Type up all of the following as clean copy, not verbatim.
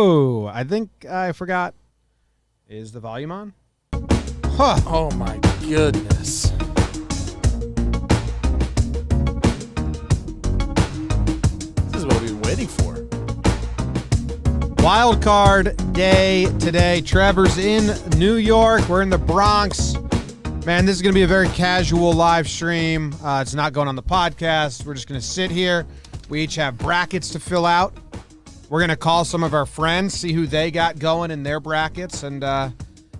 Oh, I think I forgot. Is the volume on? Huh. Oh, my goodness. This is what we've been waiting for. Wild card day today. Trevor's in New York. We're in the Bronx. Man, this is going to be a very casual live stream. It's not going on the podcast. We're just going to sit here. We each have brackets to fill out. We're going to call some of our friends, see who they got going in their brackets. And,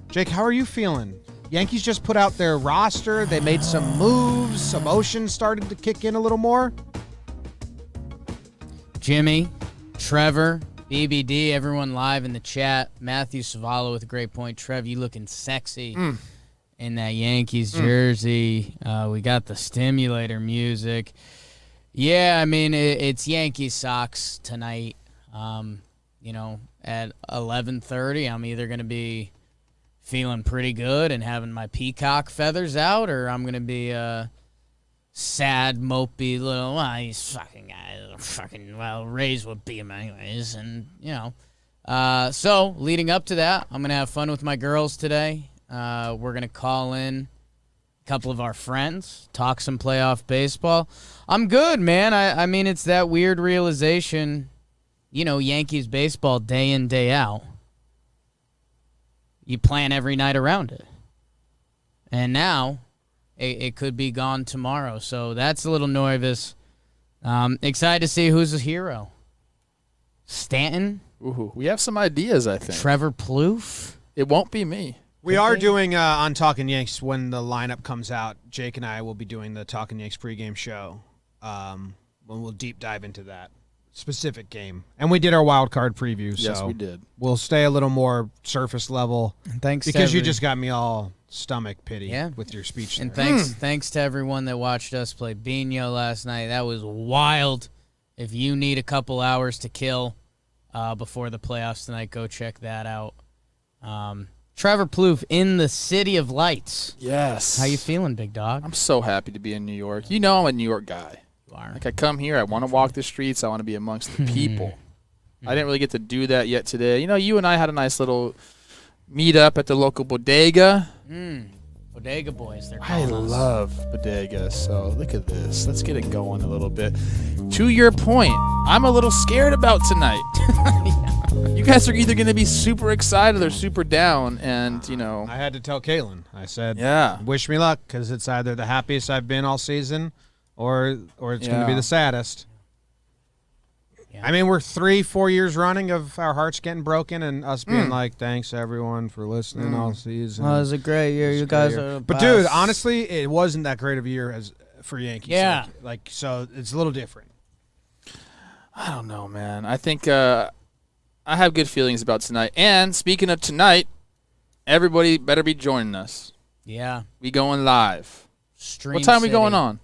Jake, how are you feeling? Yankees just put out their roster. They made some moves. Emotion started to kick in a little more. Jimmy, Trevor, BBD, everyone live in the chat. Matthew Savala with a great point. Trev, you looking sexy in that Yankees jersey. We got the stimulator music. Yeah, I mean, it's Yankees Sox tonight. At 11:30, I'm either going to be feeling pretty good and having my peacock feathers out, or I'm going to be sad, mopey little, these fucking guys, Rays would beat him anyways. And, so leading up to that, I'm going to have fun with my girls today. We're going to call in a couple of our friends, talk some playoff baseball. I'm good, man. I mean, it's that weird realization, Yankees baseball day in, day out. You plan every night around it. And now it could be gone tomorrow. So that's a little nervous. Excited to see who's a hero. Stanton? Ooh, we have some ideas, I think. Trevor Plouffe? It won't be me. We are doing on Talkin' Yanks when the lineup comes out. Jake and I will be doing the Talkin' Yanks pregame show. When we'll deep dive into that specific game. And we did our wild card preview. Yes, so we did. We'll stay a little more surface level. Thanks because you just got me all stomach pity Yeah. with your speech. And there. thanks to everyone that watched us play Bino last night. That was wild. If you need a couple hours to kill before the playoffs tonight, go check that out. Trevor Plouffe in the City of Lights. Yes. How you feeling, big dog? I'm so happy to be in New York. You know I'm a New York guy. You are. Like, I come here, I want to walk the streets, I want to be amongst the people. I didn't really get to do that yet today. You and I had a nice little meet up at the local bodega. Bodega boys, they're I calling us. love bodegas, so look at this. Let's get it going a little bit. To your point, I'm a little scared about tonight. You guys are either going to be super excited or super down, and, I had to tell Caitlin. I said, Yeah. wish me luck, because it's either the happiest I've been all season or it's going to be Yeah. the saddest. Yeah. I mean, we're 3-4 years running of our hearts getting broken and us being like, thanks, everyone, for listening all season. Oh, it was a great year. You guys are the But, best. dude, honestly, it wasn't that great of a year for Yankees. Yeah. So it's a little different. I don't know, man. I think I have good feelings about tonight. And speaking of tonight, everybody better be joining us. Yeah. We going live. Stream What time we City. going on?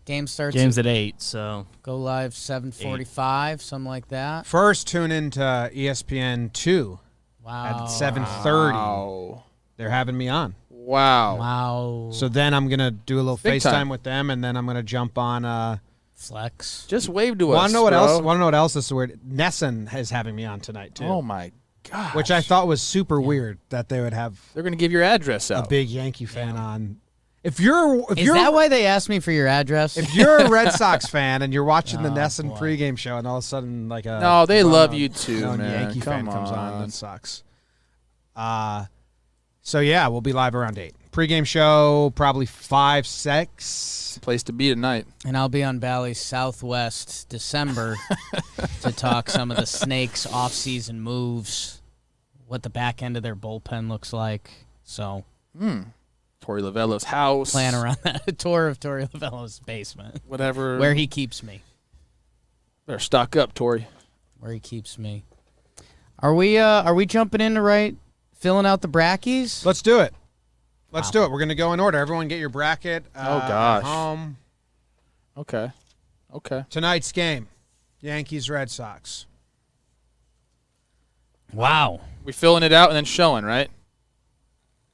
Game starts Game's at 8, so go live 7:45, something like that. First, tune into ESPN 2 Wow. at 7:30. Wow. They're having me on. Wow. Wow. So then I'm going to do a little Big FaceTime time. with them, and then I'm going to jump on Flex. Just wave to us. Want to know what bro. else? Want to know what else is weird? Nesson is having me on tonight too. Oh, my God. Which I thought was super weird that they would have They're going to give your address a out. big Yankee fan on. If you're Is that why they asked me for your address? if you're a Red Sox fan and you're watching the Oh, Nesson boy. pregame show and all of a sudden like a No, they well-known- love you too, known man. Yankee fan Come comes on, on. that sucks. So yeah, we'll be live around 8. Pregame show probably 5, 6. Place to be tonight. And I'll be on Bally Southwest December to talk some of the Snakes off-season moves, what the back end of their bullpen looks like. So Torey Lavello's house. plan around that. A tour of Torey Lavello's basement, Whatever. where he keeps me. Better stock up, Torey. Where he keeps me. Are we jumping into filling out the brackies? Let's do it. Let's do it. We're gonna go in order. Everyone, get your bracket. Oh, gosh. At home. Okay. Tonight's game, Yankees Red Sox. Wow. We filling it out and then showing, right?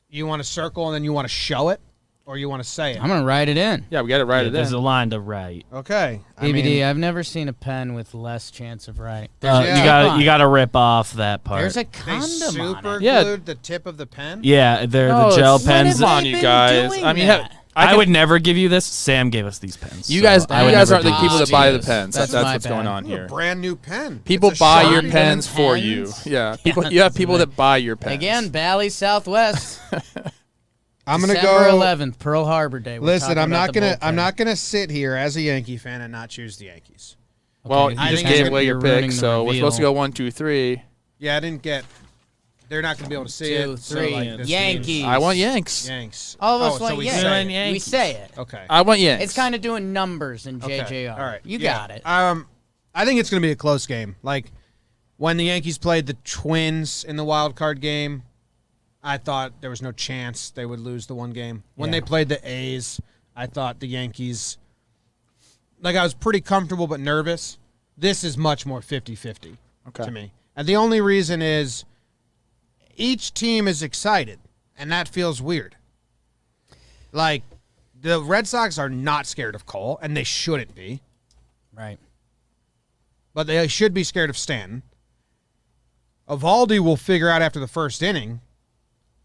You want to circle and then you want to show it. or you want to say it? I'm gonna write it in. Yeah, we got to write it There's in. a line to write. Okay. BBD, I've never seen a pen with less chance of right. Yeah. You got to rip off that part. There's a They condom super on it. Yeah. glued the tip of the pen? Yeah, they're No, the gel it's- pens. Come on, They've you been guys. doing I mean, that. I can- would never give you this. Sam gave us these pens. You so guys, I you would guys never aren't the do people this. that buy the Jesus. pens. That's That's my what's bad. going on Ooh, a here. brand new pen. People It's a buy shiny your pen. pens for you. Pens? Yeah, Yeah, you have people that buy your pens. Again, Bally Southwest. I'm gonna December go. 11th, Pearl Harbor Day. We're Listen, talking I'm about not the gonna. bullpen. I'm not gonna sit here as a Yankee fan and not choose the Yankees. Well, Okay, you I just think gave it's away your you're ruining pick, the so we're supposed to reveal. go 1, 2, 3. Yeah, I didn't get. They're not gonna be able to see 2, it. 3. So like, this Yankees. means I want Yanks. Yanks. All of us oh, so want we Yankees. say Saying it. Yankees. We say it. Okay. I want Yanks. It's kind of doing numbers in Okay. JJR. All right. You Yeah. got it. I think it's gonna be a close game. Like when the Yankees played the Twins in the wild card game, I thought there was no chance they would lose the one game. When Yeah. they played the A's, I thought the Yankees. Like I was pretty comfortable but nervous. This is much more 50-50 to me. And the only reason is each team is excited, and that feels weird. Like, the Red Sox are not scared of Cole, and they shouldn't be, Right. but they should be scared of Stanton. Evaldi will figure out after the first inning,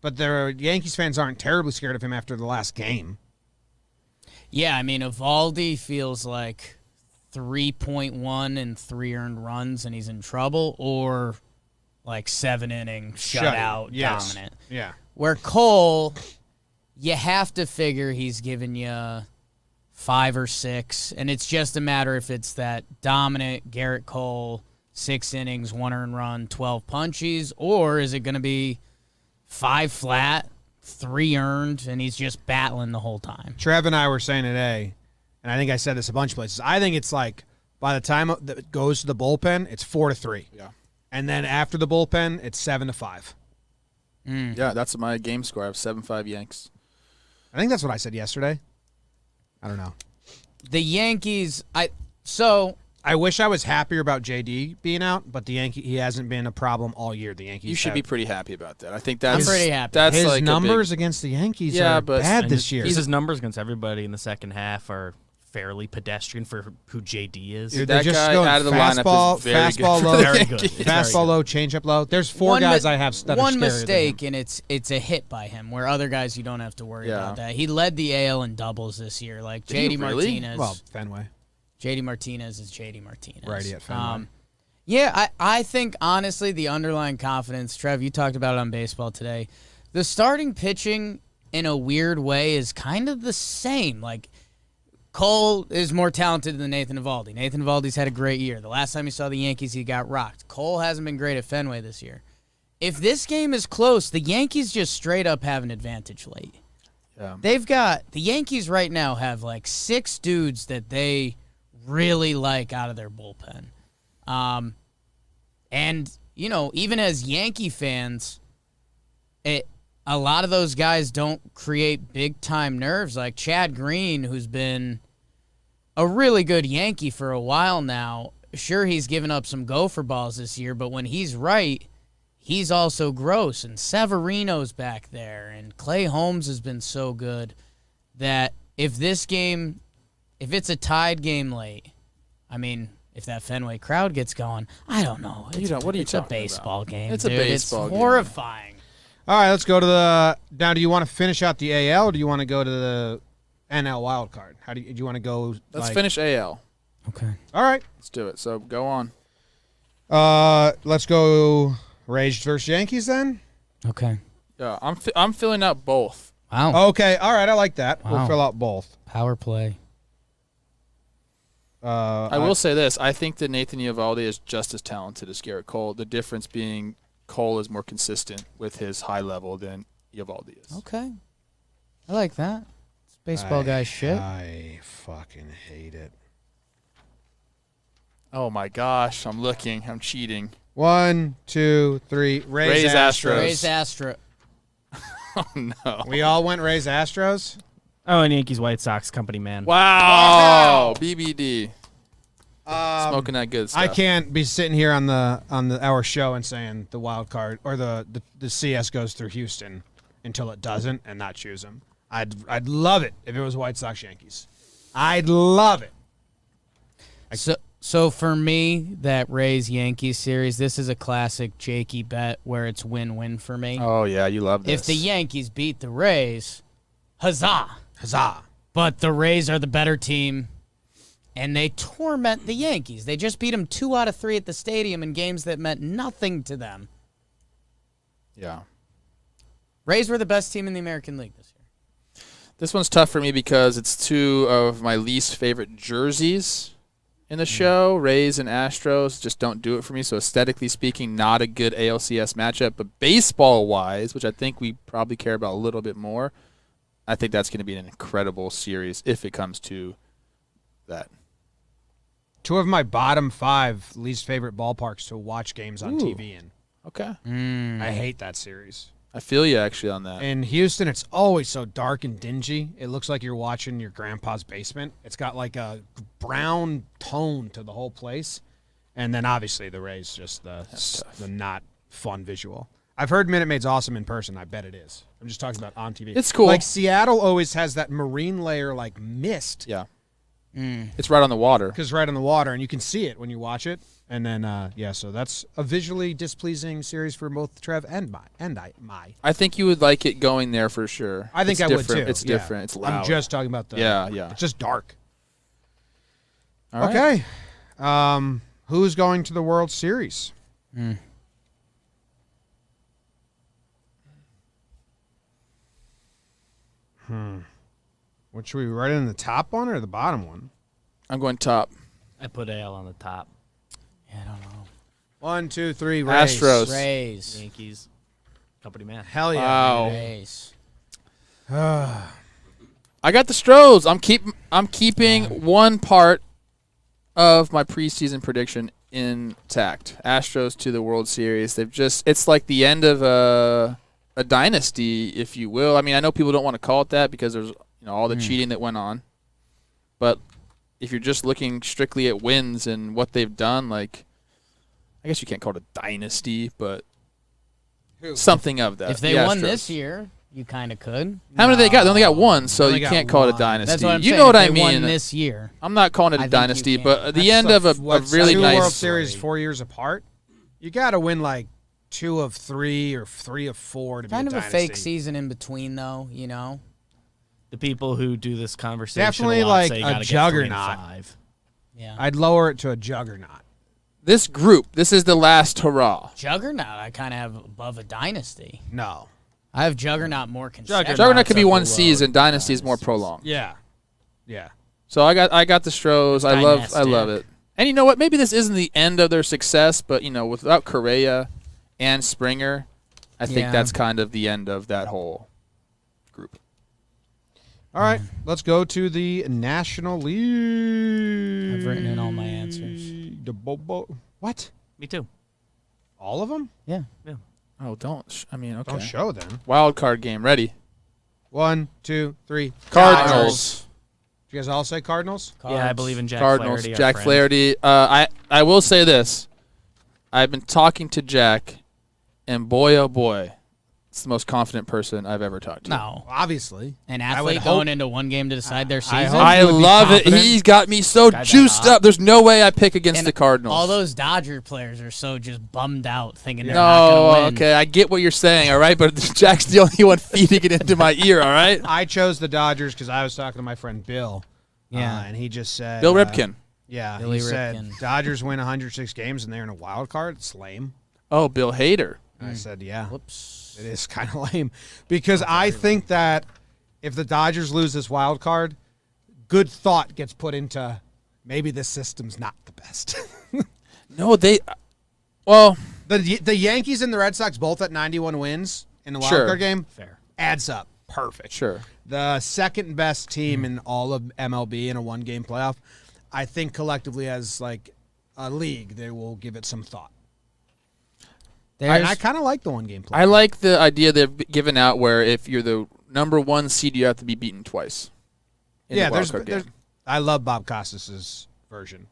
but the Yankees fans aren't terribly scared of him after the last game. Yeah, I mean, Evaldi feels like 3.1 and 3 earned runs, and he's in trouble, or like 7-inning shutout Yes. dominant. Yeah. Where Cole, you have to figure he's giving you 5 or 6, and it's just a matter if it's that dominant Garrett Cole, 6 innings, 1 earned run, 12 punchies, or is it going to be 5 flat, 3 earned, and he's just battling the whole time? Trev and I were saying today, and I think I said this a bunch of places, I think it's like by the time it goes to the bullpen, it's 4-3. Yeah. And then after the bullpen, it's 7-5. Yeah, that's my game score. I have 7-5 Yanks. I think that's what I said yesterday. I don't know. The Yankees, I wish I was happier about JD being out, but he hasn't been a problem all year. The Yankees. You should be pretty happy about that. I think that's I'm pretty happy. That's his like numbers against the Yankees Yeah, are but- bad And this year. His numbers against everybody in the second half are fairly pedestrian for who JD is. Dude, that they're just guy going out of the fastball, lineup is very fastball good. low, Very good. It's very fastball good. low, changeup low. There's 4 guys I have that are one scarier mistake, than him. and it's a hit by him, where other guys you don't have to worry Yeah. about that. He led the AL in doubles this year. Like Did he JD really? Martinez. Well, Fenway. JD Martinez is JD Martinez. Righty at Fenway. Yeah, I think, honestly, the underlying confidence, Trev, you talked about it on Baseball Today. The starting pitching, in a weird way, is kind of the same. Like, Cole is more talented than Nathan Eovaldi. Nathan Eovaldi's had a great year. The last time he saw the Yankees, he got rocked. Cole hasn't been great at Fenway this year. If this game is close, the Yankees just straight up have an advantage late. Yeah. The Yankees right now have like 6 dudes that they really like out of their bullpen. And, you know, even as Yankee fans, a lot of those guys don't create big-time nerves. Like Chad Green, who's been a really good Yankee for a while now. Sure, he's given up some gopher balls this year, but when he's right, he's also gross. And Severino's back there, and Clay Holmes has been so good that if it's a tied game late, I mean, if that Fenway crowd gets going, I don't know. What are you It's a talking baseball about? game. It's a dude. baseball It's game. horrifying. All right, let's go to the. Now, do you want to finish out the AL or do you want to go to the NL wild card? How do you want to go? Let's finish AL. Okay. All right. Let's do it. So go on. Let's go Rays versus Yankees then. Okay. Yeah, I'm filling out both. Wow. Okay. All right. I like that. We'll Wow. fill out both. Power play. I will say this. I think that Nathan Eovaldi is just as talented as Garrett Cole. The difference being Cole is more consistent with his high level than Eovaldi is. Okay. I like that. It's baseball guy shit. I fucking hate it. Oh, my gosh. I'm looking. I'm cheating. 1, 2, 3. Rays Astros. Rays Astro. Oh, no. We all went Rays Astros. Oh, and Yankees White Sox company man. Wow. BBD. Smoking that good stuff. I can't be sitting here on our show and saying the wild card or the CS goes through Houston until it doesn't and not choose them. I'd love it if it was White Sox Yankees. I'd love it. So for me, that Rays Yankees series, this is a classic Jakey bet where it's win-win for me. Oh yeah, you love this. If the Yankees beat the Rays, huzzah! Huzzah. But the Rays are the better team, and they torment the Yankees. They just beat them 2 out of 3 at the stadium in games that meant nothing to them. Yeah. Rays were the best team in the American League this year. This one's tough for me because it's 2 of my least favorite jerseys in the show. Rays and Astros just don't do it for me. So aesthetically speaking, not a good ALCS matchup. But baseball-wise, which I think we probably care about a little bit more, I think that's going to be an incredible series if it comes to that. 2 of my bottom 5 least favorite ballparks to watch games on TV in. Okay. I hate that series. I feel you actually on that. In Houston, it's always so dark and dingy. It looks like you're watching your grandpa's basement. It's got like a brown tone to the whole place. And then obviously the Rays, just the not fun visual. I've heard Minute Maid's awesome in person. I bet it is. I'm just talking about on TV. It's cool. Like Seattle always has that marine layer like mist. Yeah. It's right on the water. Because right on the water, and you can see it when you watch it. And then, so that's a visually displeasing series for both Trev and my. I think you would like it going there for sure. I think it's I different. would too. It's different. It's loud. I'm just talking about the. Yeah. It's just dark. All right. Okay. Who's going to the World Series? What should we write in the top one or the bottom one? I'm going top. I put AL on the top. Yeah, I don't know. 1, 2, 3. Rays. Astros. Rays. Yankees. Company man. Hell yeah. Wow. Rays. I got the Stros. I'm keeping one part of my preseason prediction intact. Astros to the World Series. It's like the end of a dynasty, if you will. I mean, I know people don't want to call it that because there's all the cheating that went on. But if you're just looking strictly at wins and what they've done, like, I guess you can't call it a dynasty, but something of that. If they The won Astros. this year, you kind of could. How many they got? They only got one, so They only you got can't call it a one. dynasty. That's what I'm you saying. know what If I they mean? won this year. I'm not calling it I a think you dynasty, can. but the That's end of a what's really two nice World Series 4 years apart. You got to win like 2 of 3 or 3 of 4 to Kind be of a a dynasty. fake season in between, though, The people who do this conversation Definitely a lot like say you a gotta get 3 and juggernaut. 5. Yeah. I'd lower it to a juggernaut. This group, this is the last hurrah. Juggernaut, I kind of have above a dynasty. No. I have Juggernaut more consecutive. Juggernaut could be up one below season. Dynasty is more prolonged. Yeah. Yeah. So I got the Stros. I love dynastic. it. And you know what? Maybe this isn't the end of their success, but without Correa and Springer, I think Yeah. that's kind of the end of that whole group. All right. Let's go to the National League. I've written in all my answers. What? Me too. All of them? Yeah. Oh, don't. Okay. Don't show then. Wild card game. Ready. 1, 2, 3. Cardinals. Did you guys all say Cardinals? Yeah, I believe in Jack Cardinals. Flaherty. our Jack friend. Flaherty. I will say this. I've been talking to Jack, and boy, oh boy, it's the most confident person I've ever talked to. No. Obviously. An I would athlete hope- going into one game to decide their season. hope I you would be love it. confident. He's got me so Guy that juiced hot. up. There's no way I pick against And the Cardinals. all those Dodger players are so just bummed out thinking they're not going to No, win. okay, I get what you're saying, all right, but Jack's the only one feeding it into my ear, all right? I chose the Dodgers because I was talking to my friend Bill. Yeah. And he just said. Bill Ripken. Yeah. Billy he said Ripken. Dodgers win 106 games and they're in a wild card. It's lame. Oh, Bill Hader. I said, yeah. Whoops. It is kind of lame because I think that if the Dodgers lose this wild card, good thought gets put into maybe this system's not the best. No, well, the Yankees and the Red Sox both at 91 wins in the wild Sure. card game Fair. adds up. Perfect. sure. The second best team in all of MLB in a one-game playoff, I think collectively as like a league, they will give it some thought. And I kind of like the one-game playoff. I like the idea they've given out where if you're the number 1 seed, you have to be beaten twice. in the wild card game. I love Bob Costas's version.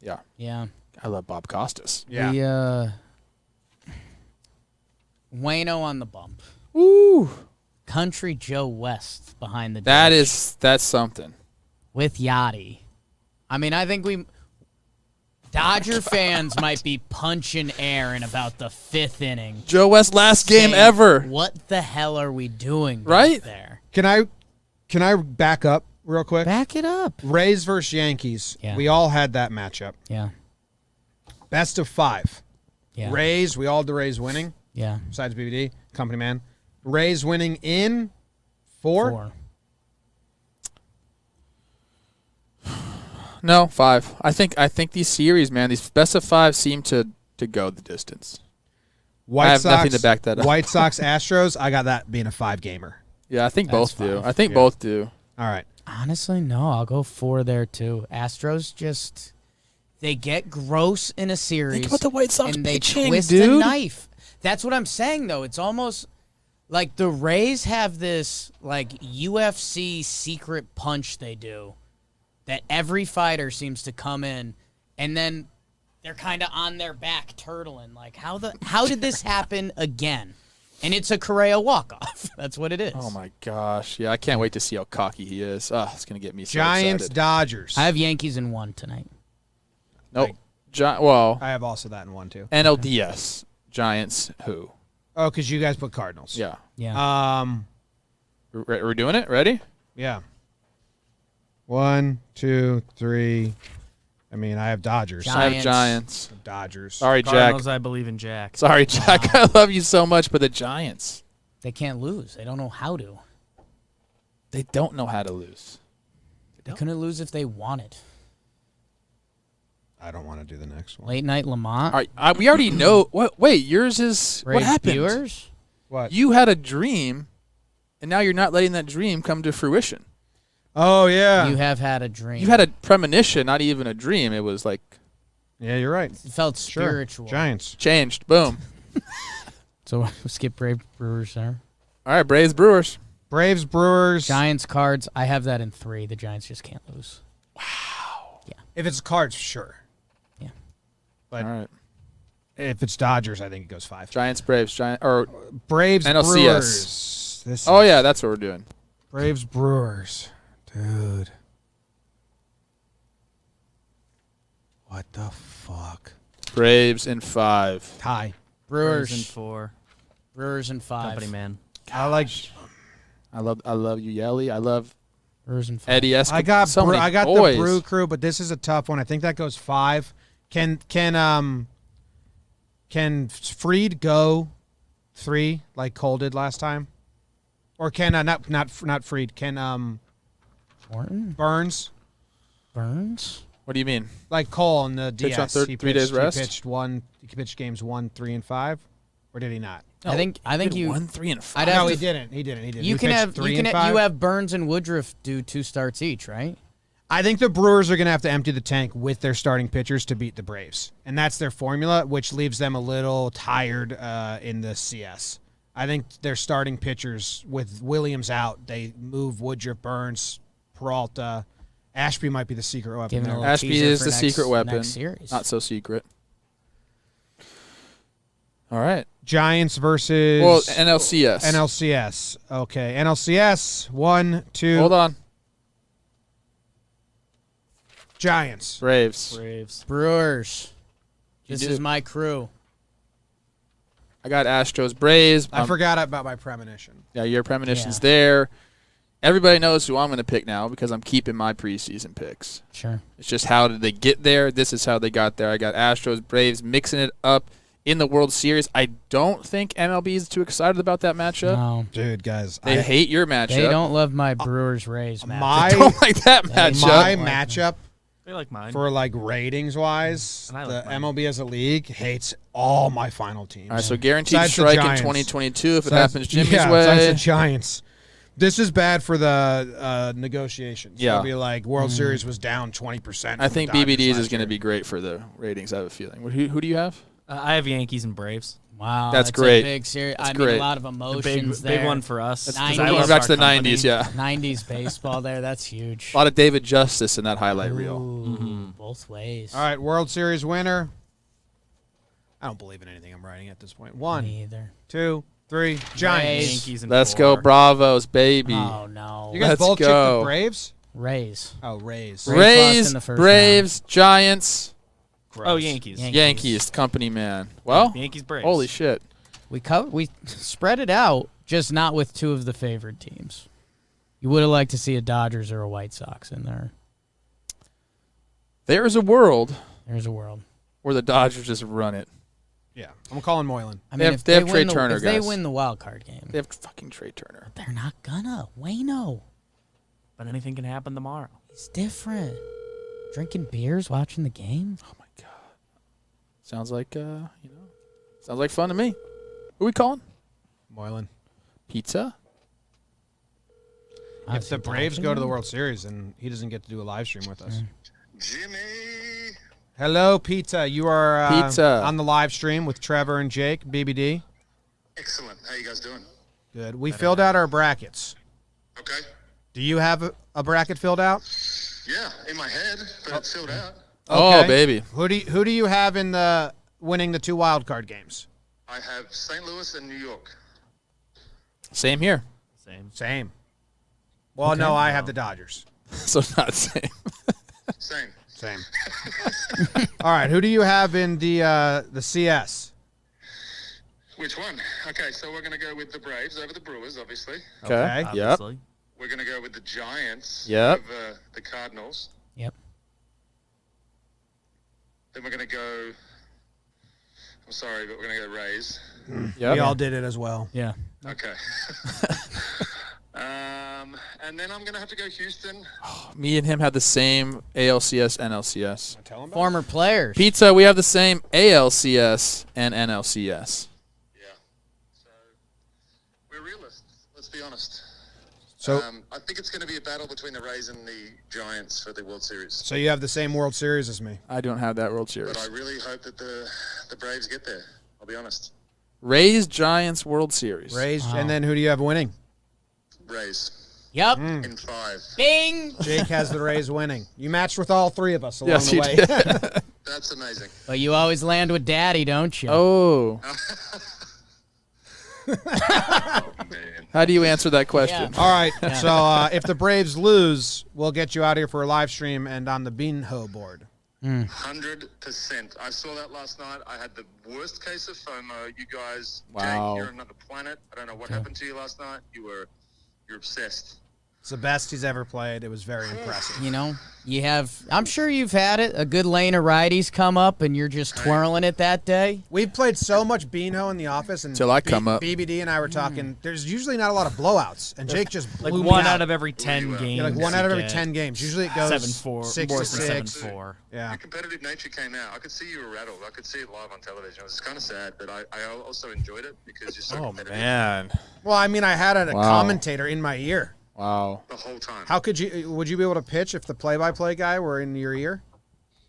Yeah. Yeah. I love Bob Costas. Yeah. The, Wayno on the bump. Woo! Country Joe West behind the That's something. with Yachty. I mean, I think Dodger fans might be punching air in about the 5th inning. Joe West last game saying, ever. What the hell are we doing Right? there? Can I back up real quick? Back it up. Rays versus Yankees. Yeah. We all had that matchup. Yeah. Best of 5. Yeah. Rays, we all had the Rays winning, Yeah. besides BBD, company man. Rays winning in 4? No, 5. I think these series, man, these best of 5 seem to go the distance. White I have Sox, nothing to back that up. White Sox, Astros, I got that being a 5-gamer. Yeah, I think That's both do. 5. I think Yeah. both do. All right. Honestly, no. I'll go 4 there, too. Astros just... They get gross in a series. Think about the White Sox and they pitching, twist dude. a knife. That's what I'm saying, though. It's almost like the Rays have this like UFC secret punch they do that every fighter seems to come in, and then they're kind of on their back turtling. Like, how did this happen again? And it's a Correa walk-off. That's what it is. Oh, my gosh. Yeah, I can't wait to see how cocky he is. Oh, it's going to get me so Giants, excited. Dodgers. I have Yankees in 1 tonight. Nope. Well, I have also that in 1, too. NLDS. Giants who? Oh, because you guys put Cardinals. Yeah. Yeah. We're doing it? Ready? Yeah. 1, 2, 3. I mean, I have Dodgers. Giants. I have Giants. Dodgers. Sorry, Jack. Cardinals, I believe in Jack. Sorry, Jack. I love you so much, but the Giants, They can't lose. They don't know how to. they don't know how to lose. They couldn't lose if they wanted. I don't want to do the next one. Late night Lamont. All right, we already know. Wait, yours is what Braves happened? Viewers? What? You had a dream, and now you're not letting that dream come to fruition. Oh, yeah. You have had a dream. You had a premonition, not even a dream. It was like Yeah, you're right. It felt Sure. spiritual. Giants. changed. Boom. So we'll skip Brave Brewers there. All right, Braves, Brewers. Braves, Brewers. Giants, Cards. I have that in 3. The Giants just can't lose. If it's Cards, sure. Yeah. But All right, if it's Dodgers, I think it goes 5. Giants, Braves, Braves, NLCS. Brewers. This Oh is yeah, that's what we're doing. Braves, Brewers. Dude. What the fuck? Braves in 5. Tie. Brewers. in 4. Brewers in 5. Company man. I like. I love you, Yelly. I love Brewers in 5. Eddie Escobar. I got. so many I got boys. the Brew Crew, but this is a tough one. I think that goes 5. Can Freed go 3 like Cole did last time, or can not Freed? Can Morton? Burns Burns? What do you mean? like Cole on the Pitch DS? on He 3 days rest? He pitched games 1, 3, and 5, or did he not? I think you 1, 3, and 5. I'd have No, to- he didn't. He didn't. you He can pitched have 3 you and can 5. you have Burns and Woodruff do 2 starts each, right? I think the Brewers are going to have to empty the tank with their starting pitchers to beat the Braves. And that's their formula, which leaves them a little tired in the CS. I think their starting pitchers, with Williams out, they move Woodruff, Burns, Peralta. Ashby might be the secret weapon. Giving a there. little Ashby teaser is for the next- secret weapon. next series. Not so secret. All right. Giants versus Well, NLCS. NLCS. Okay, NLCS, 1, 2. Hold on. Giants. Braves. Braves. Brewers. This did is it. my crew. I got Astros, Braves. I forgot about my premonition. Yeah, your premonition's Yeah. there. Everybody knows who I'm going to pick now because I'm keeping my preseason picks. Sure. It's just how did they get there? This is how they got there. I got Astros, Braves, mixing it up in the World Series. I don't think MLB is too excited about that matchup. No. Dude, guys. They hate your matchup. They don't love my Brewers Rays match. My, They don't like that matchup. my Like matchup They like mine. for like ratings wise, And I the like mine. MLB as a league hates all my final teams. All right, so guaranteed Besides the strike in Giants. 2022 if it Besides- happens Jimmy's yeah, way. besides the Giants. This is bad for the negotiations. Yeah. It'll be like World Series was down 20%. I think BBD's is going to be great for the ratings, I have a feeling. Who do you have? I have Yankees and Braves. Wow, That's a great. big series. That's I mean, great. a lot of The emotions big there. one for us. That's 'cause going I love back to our the company. 90s, yeah. 90s baseball there. That's huge. A lot of David Justice in that highlight reel. Ooh, both ways. All right, World Series winner. I don't believe in anything I'm writing at this point. 1, Me either. 2, 3. Giants. Yankees and Let's 4. go Bravos, baby. Oh no. You guys Let's both go. took the Braves? Rays. Oh, Rays. Rays lost in Rays, the first Braves, Giants, Oh, Yankees. Yankees, company man. Well, Yankees Braves. holy shit. We spread it out, just not with two of the favored teams. You would have liked to see a Dodgers or a White Sox in there. There's a world There's a world. where the Dodgers just run it. Yeah, I'm calling Moylan. I They mean, have- if they have win Trey the- Turner, if they guys. win the wild card game, They have fucking Trey Turner. they're not gonna. Wayno. But anything can happen tomorrow. It's different. Drinking beers, watching the game. Oh my god. Sounds like sounds like fun to me. Who we calling? Moylan. Pizza? If the Braves go to the World Series, then he doesn't get to do a live stream with us. Jimmy. Hello, Pizza. You are Pizza. on the live stream with Trevor and Jake, BBD. Excellent. How you guys doing? Good. We filled out our brackets. Okay. Do you have a bracket filled out? Yeah, in my head, but it's filled out. Oh, Okay. baby. Who do you have in the winning the 2 wild card games? I have St. Louis and New York. Same here. Same. Same. Well, no, I have the Dodgers. So not same. Same. Same. All right. Who do you have in the CS? Which one? Okay, so we're going to go with the Braves over the Brewers, obviously. Okay. Yep. Obviously. We're going to go with the Giants Yep. over the Cardinals. Yep. Then we're going to go... I'm sorry, but we're going to go Rays. Yep. We all did it as well. Yeah. Okay. And then I'm going to have to go Houston. Me and him have the same ALCS, NLCS. Tell him Former players. Pizza, we have the same ALCS and NLCS. Yeah. So we're realists, let's be honest. So, I think it's going to be a battle between the Rays and the Giants for the World Series. so you have the same World Series as me. I don't have that World But I Series. really hope that the Braves get there. I'll be honest. Rays, Giants, World Series. Rays, Wow. and then who do you have winning? Rays Yep. in 5. Bing. Jake has the Rays winning. You matched with all 3 of us along Yes, the you way. did. That's amazing. But you always land with Daddy, don't you? Oh. Oh, man. How do you answer that question? Yeah. All right. So if the Braves lose, we'll get you out here for a live stream and on the Beanho board. 100%. I saw that last night. I had the worst case of FOMO. You guys, Wow. Jake, you're another planet. I don't know what happened to you last night. You're obsessed. It's the best he's ever played. It was very impressive. You know, you have. I'm sure you've had it. A good lane of righties come up, and you're just twirling it that day. We've played so much Beanho in the office, and Till I come up. BBD and I were talking. There's usually not a lot of blowouts, and Jake just Like blew me 1 out. out of every 10 games. Yeah, like 1 out of every you 10 get games. Usually it goes 7-4, 6 more to than 6. 7-4. Yeah. Your competitive nature came out. I could see you were rattled. I could see it live on television. It was kind of sad, but I also enjoyed it because you're so Oh, competitive man. Well, I mean, I had a Wow. commentator in my ear. Wow. the whole time. How could you? Would you be able to pitch if the play-by-play guy were in your ear?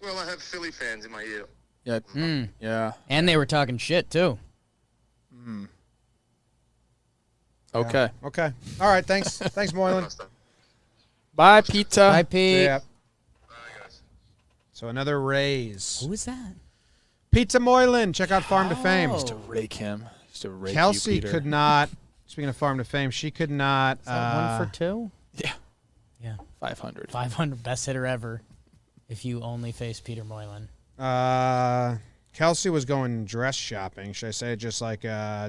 Well, I have Philly fans in my ear. Yeah. Yeah. And they were talking shit too. Okay. Okay. All right. Thanks. Thanks, Moylan. Bye, Pizza. Bye, Pete. Yeah. Bye, guys. So another raise. Who is that? Pizza Moylan. Check out Farm to Fame. Oh. Used to rake him. Used to rake Kelsey you, Peter. could not. Speaking of Farm to Fame, she could not. Is that 1 for 2? Yeah. Yeah. 500. 500 best hitter ever. If you only face Peter Moylan. Kelsey was going dress shopping. Should I say just like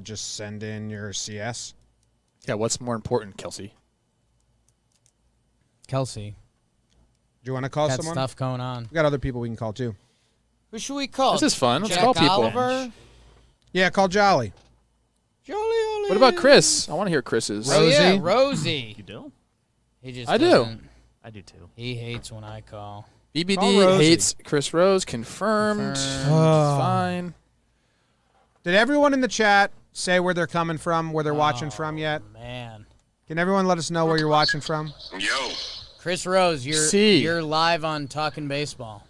just send in your CS? Yeah, what's more important, Kelsey? Kelsey, Do you want to call got someone? stuff going on. We got other people we can call too. Who should we call? This is fun. Let's Jack call people. Oliver? Yeah, call Jolly. Jolly Ollie. What about Chris? I want to hear Chris's. Oh, yeah, Rosie? Rosie. You do? He just I do. doesn't- I do too. He hates when I call. BBD Call Rosie. hates Chris Rose. Confirmed. Confirmed. Fine. Did everyone in the chat say where they're coming from, where they're watching from yet? Man. Can everyone let us know where you're watching from? Yo. Chris Rose, See. you're live on Talkin' Baseball.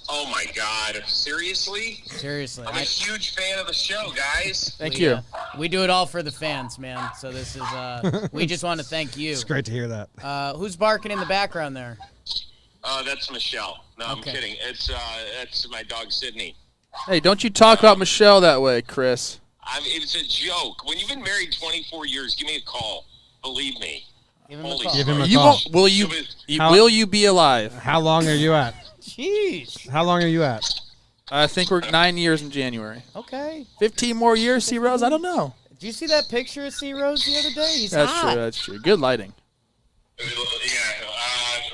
Oh my God! Seriously? Seriously. I'm a huge fan of the show, guys. Thank we, you. We do it all for the fans, man. So this is we just want to thank you. It's great to hear that. Who's barking in the background there? That's Michelle. No, I'm Okay. kidding. It's that's my dog Sydney. Hey, don't you talk about Michelle that way, Chris. It's a joke. When you've been married 24 years, give me a call. Believe me. Give him a Holy call. Give him a You call. won't, will you? Will you be alive? How long are you at? Jeez. How long are you at? I think we're 9 years in January. Okay. 15 more years, C Rose. I don't know. Did you see that picture of C Rose the other day? He's That's hot. true. That's true. Good lighting. Yeah.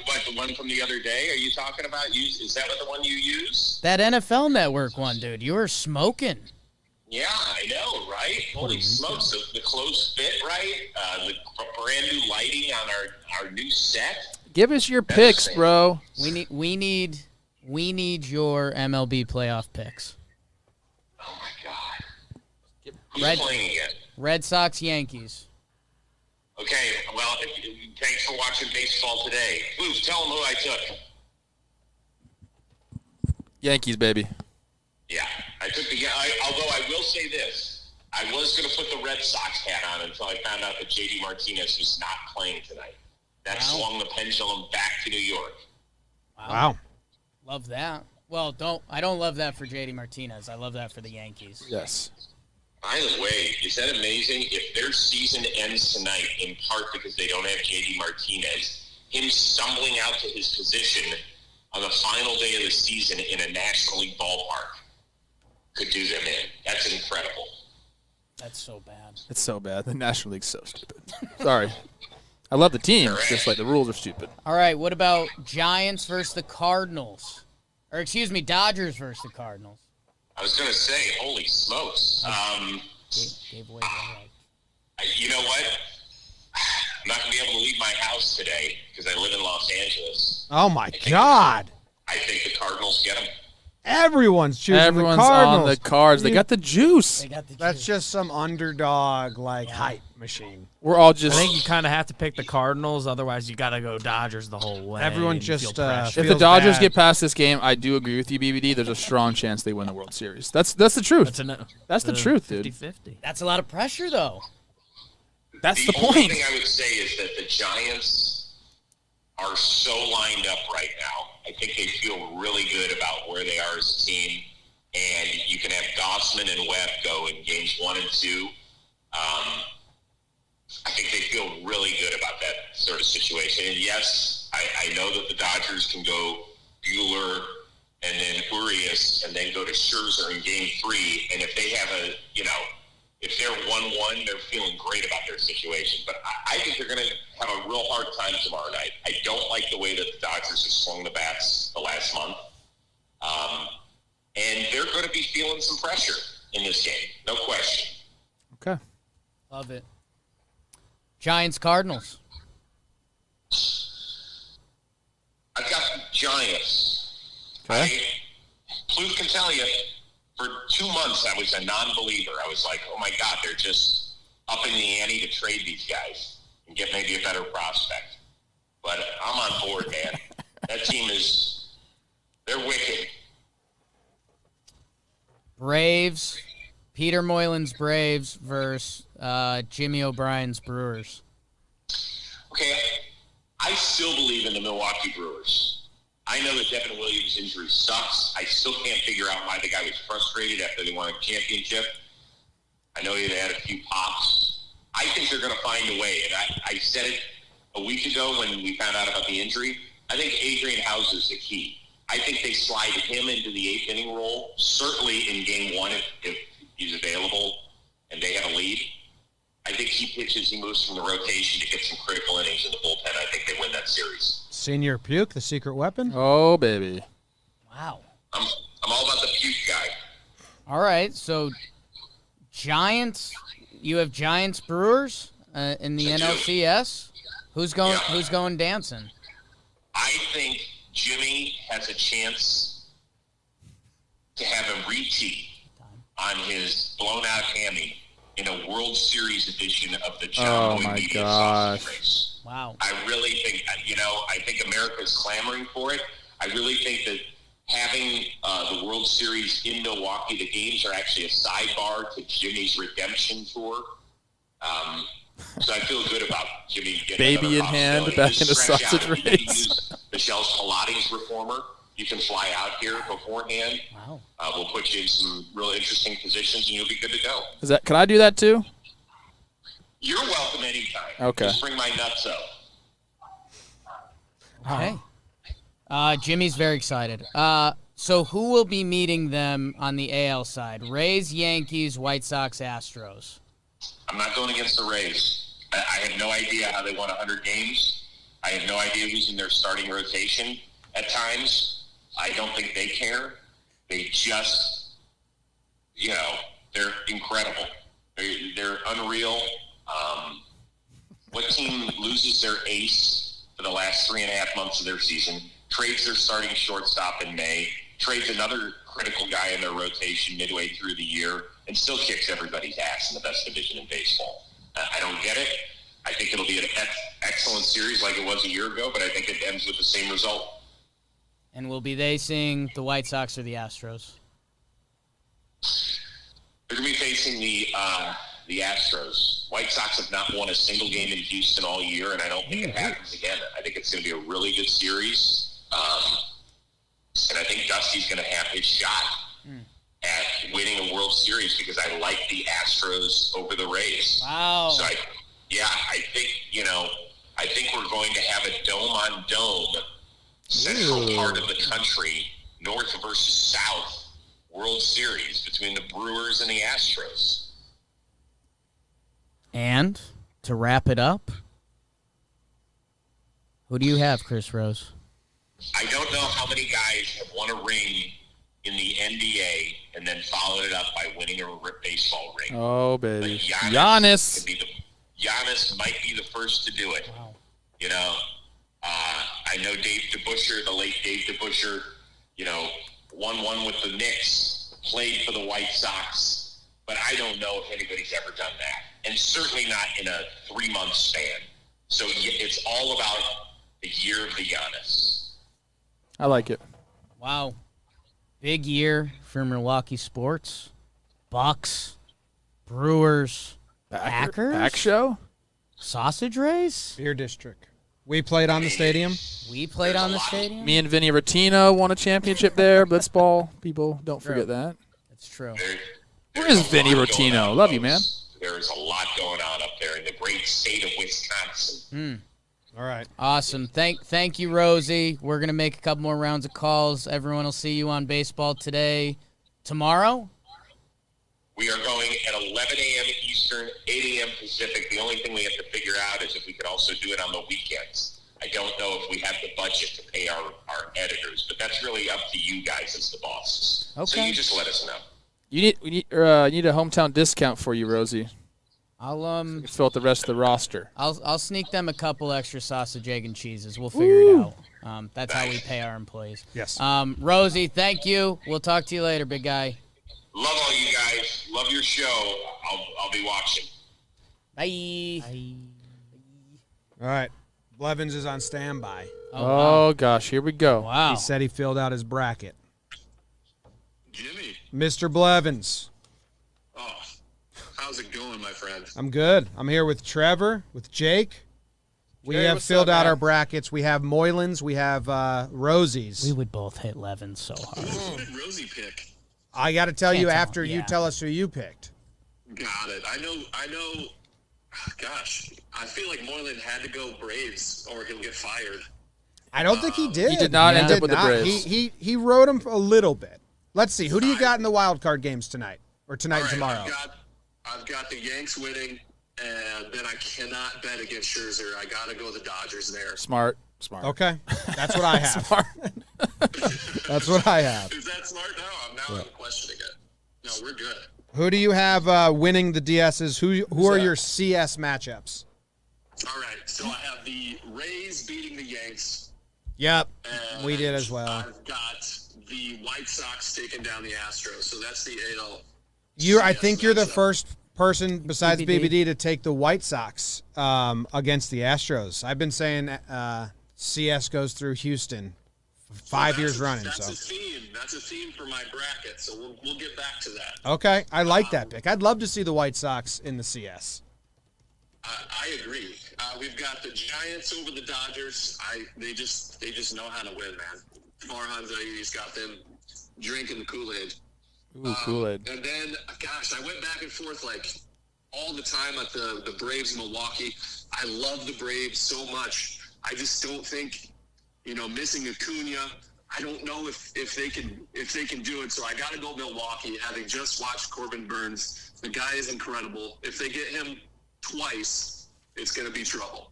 What, the one from the other day? Are you talking about? Is that what the one you use? That NFL Network one, dude. You were smoking. Yeah, I know, right? Holy smokes, the close fit, right? The brand new lighting on our new set. Give us your picks, bro. We need your MLB playoff picks. Oh my God. Who's Red- playing again? Red Sox, Yankees. Okay, well, thanks for watching baseball today. Booth, tell them who I took. Yankees, baby. Yeah, I took although I will say this. I was going to put the Red Sox hat on until I found out that J.D. Martinez was not playing tonight. That swung the pendulum back to New York. Wow. Love that. Well, I don't love that for JD Martinez. I love that for the Yankees. Yes. By the way, is that amazing? If their season ends tonight, in part because they don't have J.D. Martinez, him stumbling out to his position on the final day of the season in a National League ballpark could do them in. That's incredible. That's so bad. It's so bad. The National League's so stupid. Sorry. I love the team. It's just like the rules are stupid. All right, what about Giants versus the Cardinals? Or excuse me, Dodgers versus the Cardinals. I was going to say, holy smokes. Gave away the right. You know what? I'm not going to be able to leave my house today because I live in Los Angeles. Oh, my God. I think the Cardinals get them. Everyone's choosing Everyone's the Cardinals. on the cards. They got the juice. They got the That's juice. just some underdog, hype machine. We're all I just. think you kind of have to pick the Cardinals, otherwise you got to go Dodgers the whole way. Everyone and you just, feel pressure. If the feels Dodgers bad. get past this game, I do agree with you, BBD. There's a strong chance they win the World Series. That's the truth. That's the truth, dude. 50-50. That's a lot of pressure, though. That's the only point. thing I would say is that the Giants are so lined up right now. I think they feel really good about where they are as a team. And you can have Gossman and Webb go in games 1 and 2. I think they feel really good about that sort of situation. And yes, I know that the Dodgers can go Buehler and then Urias and then go to Scherzer in game 3. And if they have if they're 1-1, they're feeling great about their situation. But I think they're going to have a real hard time tomorrow night. I don't like the way that the Dodgers have swung the bats the last month. And they're going to be feeling some pressure in this game, no question. Okay. Love it. Giants, Cardinals. I've got the Giants. Okay. Pluth can tell you, for 2 months I was a non-believer. I was like, oh my God, they're just upping the ante to trade these guys and get maybe a better prospect. But I'm on board, man. That team they're wicked. Braves. Peter Moylan's Braves versus Jimmy O'Brien's Brewers. Okay, I still believe in the Milwaukee Brewers. I know that Devin Williams' injury sucks. I still can't figure out why the guy was frustrated after they won a championship. I know he had a few pops. I think they're going to find a way. And I said it a week ago when we found out about the injury. I think Adrian Hauser is the key. I think they slide him into the 8th inning role, certainly in game 1 if he's available and they have a lead. I think he pitches, he moves from the rotation to get some critical innings in the bullpen. I think they win that series. Senior Puke, the secret weapon. Oh, baby. Wow. I'm all about the puke guy. All right, so Giants. You have Giants Brewers in the I do. NLCS. Who's going? Yeah. Who's going dancing? I think Jimmy has a chance to have a repeat on his blown-out hammy in a World Series edition of the Oh, JOMBOY my Media gosh. Sausage Race. Wow. I really think, I think America's clamoring for it. I really think that having the World Series in Milwaukee, the games are actually a sidebar to Jimmy's redemption tour. So I feel good about Jimmy getting Baby another in hand possibility. back Just in the stretch out. sausage He can race. use Michelle's Pilates reformer. you can fly out here beforehand. Wow. We'll put you in some real interesting positions, and you'll be good to go. Can I do that too? You're welcome anytime. Okay. Just bring my nuts up. Okay. Jimmy's very excited. So who will be meeting them on the AL side? Rays, Yankees, White Sox, Astros. I'm not going against the Rays. I have no idea how they won 100 games. I have no idea who's in their starting rotation at times. I don't think they care. They just, they're incredible. They're unreal. What team loses their ace for the last 3.5 months of their season, trades their starting shortstop in May, trades another critical guy in their rotation midway through the year, and still kicks everybody's ass in the best division in baseball? I don't get it. I think it'll be an excellent series like it was a year ago, but I think it ends with the same result. And will be they seeing the White Sox or the Astros? They're going to be facing the Astros. White Sox have not won a single game in Houston all year, and I don't think it happens again. I think it's going to be a really good series. And I think Dusty's going to have his shot at winning a World Series because I like the Astros over the Rays. Wow. So, I think we're going to have a dome-on-dome central part of the country, north versus south, World Series between the Brewers and the Astros. And to wrap it up, who do you have, Chris Rose? I don't know how many guys have won a ring in the NBA and then followed it up by winning a baseball ring. Oh, baby. But Giannis. Giannis might be the first to do it. Wow. I know Dave DeBusschere, the late Dave DeBusschere, won one with the Knicks, played for the White Sox, but I don't know if anybody's ever done that, and certainly not in a 3-month span. So it's all about the year of the Giannis. I like it. Wow. Big year for Milwaukee sports. Bucks, Brewers, Packers, Pack show? Sausage Rays. Beer District. We played on the stadium. We played on the stadium. Me and Vinny Rottino won a championship there. Blitzball. People, don't forget that. That's true. Where is Vinny Rottino? Love you, man. There's a lot going on up there in the great state of Wisconsin. All right. Awesome. Thank you, Rosie. We're going to make a couple more rounds of calls. Everyone will see you on Baseball Today tomorrow. We are going at 11 a.m. Eastern, 8 a.m. Pacific. The only thing we have to figure out is if we could also do it on the weekends. I don't know if we have the budget to pay our editors, but that's really up to you guys as the bosses. Okay. So you just let us know. We need a hometown discount for you, Rosie. I'll Fill out the rest of the roster. I'll sneak them a couple extra sausage, egg, and cheeses. We'll figure it out. That's how we pay our employees. Yes. Rosie, thank you. We'll talk to you later, big guy. Love all you guys. Love your show. I'll be watching. Bye. All right. Blevins is on standby. Oh, gosh. Here we go. Wow. He said he filled out his bracket. Jimmy, Mr. Blevins. how's it going, my friend? I'm good. I'm here with Trevor, with Jake. We Jay, have what's filled up, out man? our brackets. We have Moylan's. We have Rosie's. We would both hit Levin so hard. Who did Rosie pick? I got to tell Can't you tell. after you Yeah. tell us who you picked. Got it. I know. Gosh, I feel like Moylan had to go Braves or he'll get fired. I don't think he did. He did not end He up with the not. Braves. He wrote him a little bit. Let's see. Who do you got in the wild card games tonight? Or tonight All and right, tomorrow? I've got the Yanks winning, and then I cannot bet against Scherzer. I got to go the Dodgers there. Smart. Okay. That's what I have. Smart. That's what I have. Is that smart? No, I'm questioning it. No, we're good. Who do you have winning the DSs? Who are your CS matchups? All right, so I have the Rays beating the Yanks. Yep. And We did as well. I've got the White Sox taking down the Astros. So that's the AL. I think you're the matchup. first person besides BBD. BBD to take the White Sox against the Astros. I've been saying CS goes through Houston 5 years running. That's So a theme. That's a theme for my bracket. So we'll get back to that. okay, I like that pick. I'd love to see the White Sox in the CS. I agree. We've got the Giants over the Dodgers. They just know how to win, man. Farhan Zaidi's got them drinking the Kool-Aid. Ooh, Kool-Aid. And then, gosh, I went back and forth like all the time at the Braves Milwaukee. I love the Braves so much. I just don't think, missing Acuna, I don't know if they can do it. So I got to go Milwaukee, having just watched Corbin Burns. The guy is incredible. If they get him twice, it's going to be trouble.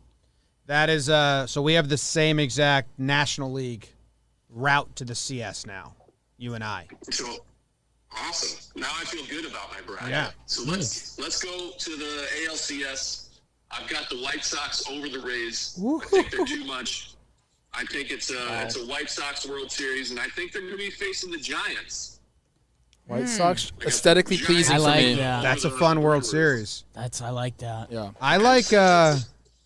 That is so we have the same exact National League route to the CS now, you and I. So awesome. Now I feel good about my bracket. Yeah. So let's go to the ALCS. I've got the White Sox over the Rays. Woo-hoo. I think they're too much. I think it's a White Sox World Series, and I think they're going to be facing the Giants. White Sox, aesthetically pleasing I for like me. that. That's a fun World Series. I like that. Yeah. I like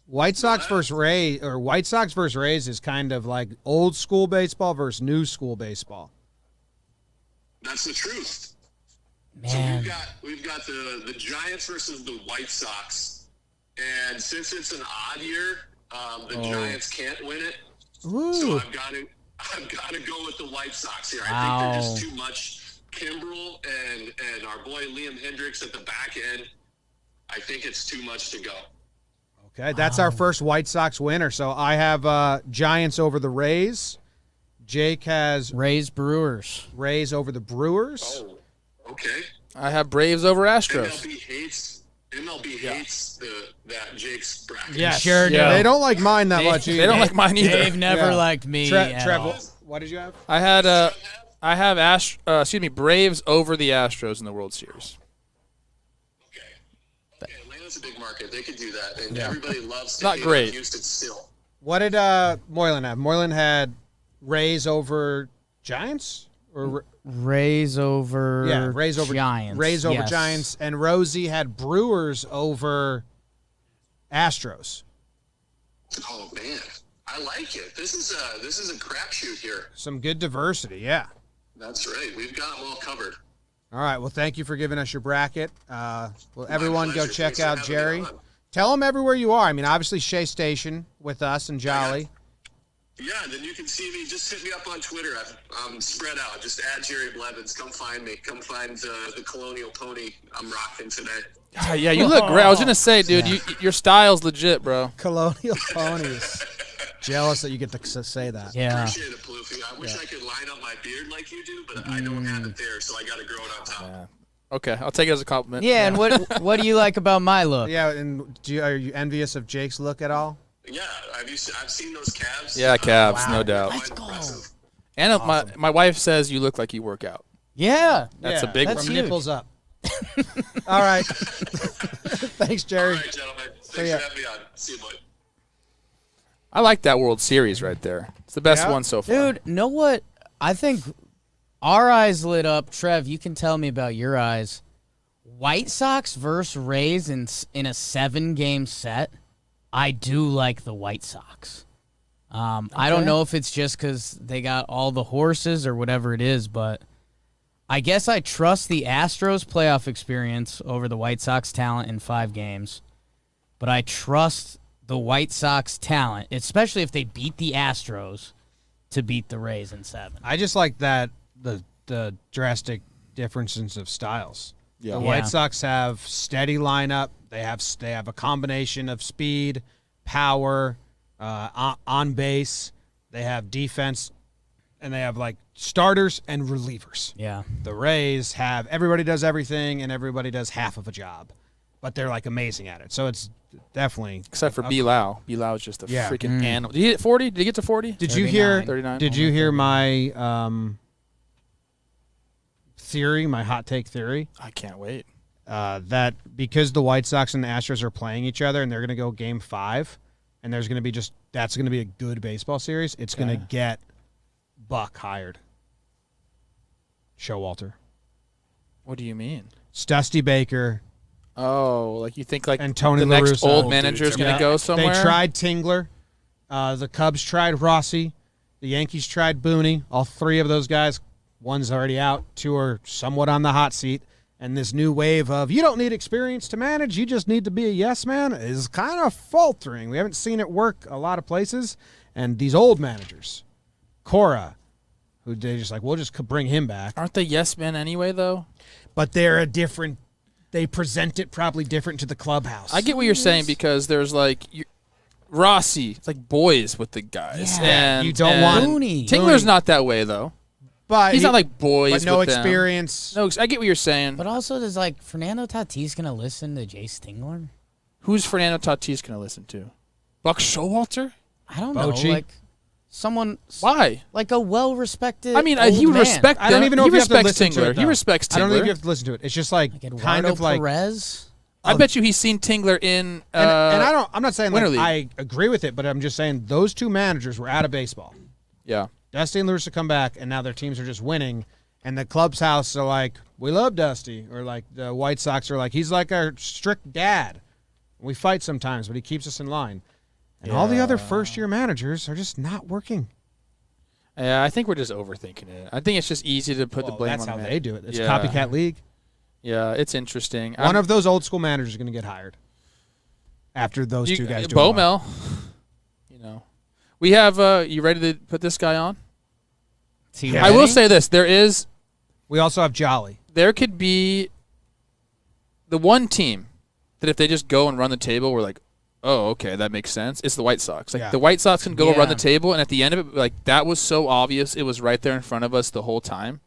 White Sox versus Rays, or White Sox versus Rays is kind of like old school baseball versus new school baseball. That's the truth. Man. So we've got the Giants versus the White Sox, and since it's an odd year, the Giants can't win it. Ooh. So I've got to go with the White Sox here. I think they're just too much. Kimbrel and our boy Liam Hendricks at the back end. I think it's too much to go. Okay, that's our first White Sox winner. So I have Giants over the Rays. Jake has Rays Brewers. Rays over the Brewers. Oh, okay. I have Braves over Astros. MLB hates that Jake's bracket. Yes. Sure do. They don't like mine that much either. They don't like mine either. They've never Yeah. liked me at Trev, all. what did you have? I have Braves over the Astros in the World Series. Okay, Atlanta's a big market. They could do that, and everybody loves Not taking great. on Houston still. What did Moylan have? Moylan had Rays over Giants? Or Rays over Rays over Giants. Rays over Yes. Giants, and Rosie had Brewers over Astros. Oh man, I like it. This is a crapshoot here. Some good diversity, yeah. That's right. We've got them all covered. All right, well, thank you for giving us your bracket. Everyone go pleasure. check Thanks for out having Jerry. me on. Tell them everywhere you are. I mean, obviously Shea Station with us and Jolly. Yeah, then you can see me. Just hit me up on Twitter. I'm spread out. Just add Jerry Blevins. Come find me. Come find the Colonial Pony I'm rocking today. Yeah, you look great. I was gonna say, dude, your style's legit, bro. Colonial Ponies. Jealous that you get to say that. Yeah. Appreciate it, Plouffe. I wish I could line up my beard like you do, but I don't have it there, so I got to grow it on top. Yeah. Okay, I'll take it as a compliment. Yeah, and what do you like about my look? Yeah, and are you envious of Jake's look at all? Yeah, I've seen those calves. Yeah, calves, no doubt. Let's go. Impressive. And my wife says you look like you work out. Yeah. That's Yeah, a big that's one. From huge. nipples up. All right. Thanks, All Jerry. right, gentlemen. Thanks ya. for having me on. See you, boy. I like that World Series right there. It's the best Yeah? one so far. Dude, know what? I think our eyes lit up. Trev, you can tell me about your eyes. White Sox versus Rays in a 7-game set. I do like the White Sox. I don't know if it's just because they got all the horses or whatever it is, but I guess I trust the Astros playoff experience over the White Sox talent in 5 games. But I trust the White Sox talent, especially if they beat the Astros, to beat the Rays in 7. I just like that the drastic differences of styles. Yeah. The Yeah. White Sox have steady lineup. They have a combination of speed, power, on base. They have defense, and they have like starters and relievers. Yeah. The Rays have everybody does everything and everybody does half of a job, but they're like amazing at it. So it's definitely. Except for B-Lau. B-Lau's just a Yeah. freaking animal. Did he hit 40? Did he get to 40? Did you hear? 39. Did you hear my theory? My hot take theory. I can't wait. That because the White Sox and the Astros are playing each other and they're going to go Game 5, and there's going to be that's going to be a good baseball series. It's going to get Buck hired. Showalter. What do you mean? It's Dusty Baker Oh, like you think like and Tony the La next Russa. old manager is going to go somewhere? They tried Tingler. The Cubs tried Rossi. The Yankees tried Boone. All 3 of those guys, one's already out. 2 are somewhat on the hot seat. And this new wave of you don't need experience to manage, you just need to be a yes man is kind of faltering. We haven't seen it work a lot of places. And these old managers, Cora, who they just like, we'll just bring him back. Aren't they yes men anyway, though? But they're a different. They present it probably different to the clubhouse. I get what you're saying because there's like Rossi. It's like boys with the guys. Yeah. And You don't want Boone. Tingler's not that way though. but He's not like boys. but no with them. experience. No, I get what you're saying. But also, does like Fernando Tatis gonna listen to Jay Stingler? Who's Fernando Tatis going to listen to? Buck Showalter? I don't Bochy? know. Like someone, Why? like a well-respected. I mean, old he would man. respect. I don't them. even know he if you have to respects listen to Tingler. it, He though. respects Tingler. I don't think you have to listen to it. It's just like Like Eduardo kind of like. Perez. I bet you he's seen Tingler in. And I don't. I'm not saying like Winter League. I agree with it, but I'm just saying those two managers were out of baseball. Yeah. Dusty and Lewis to come back, and now their teams are just winning. And the club's house are like, we love Dusty, or like the White Sox are like, he's like our strict dad. We fight sometimes, but he keeps us in line. And all the other first-year managers are just not working. Yeah, I think we're just overthinking it. I think it's just easy to put the blame That's on how him. they do it. It's Yeah. copycat league. Yeah, it's interesting. One of those old school managers is going to get hired after those two guys do it. Bomel. You know, we have. You ready to put this guy on? Is he Yeah. I will ready? say this: We also have Jolly. there could be the one team that if they just go and run the table, we're like, oh, okay, that makes sense. It's the White Sox. Like Yeah. the White Sox can go Yeah. run the table, and at the end of it, like that was so obvious. It was right there in front of us the whole time,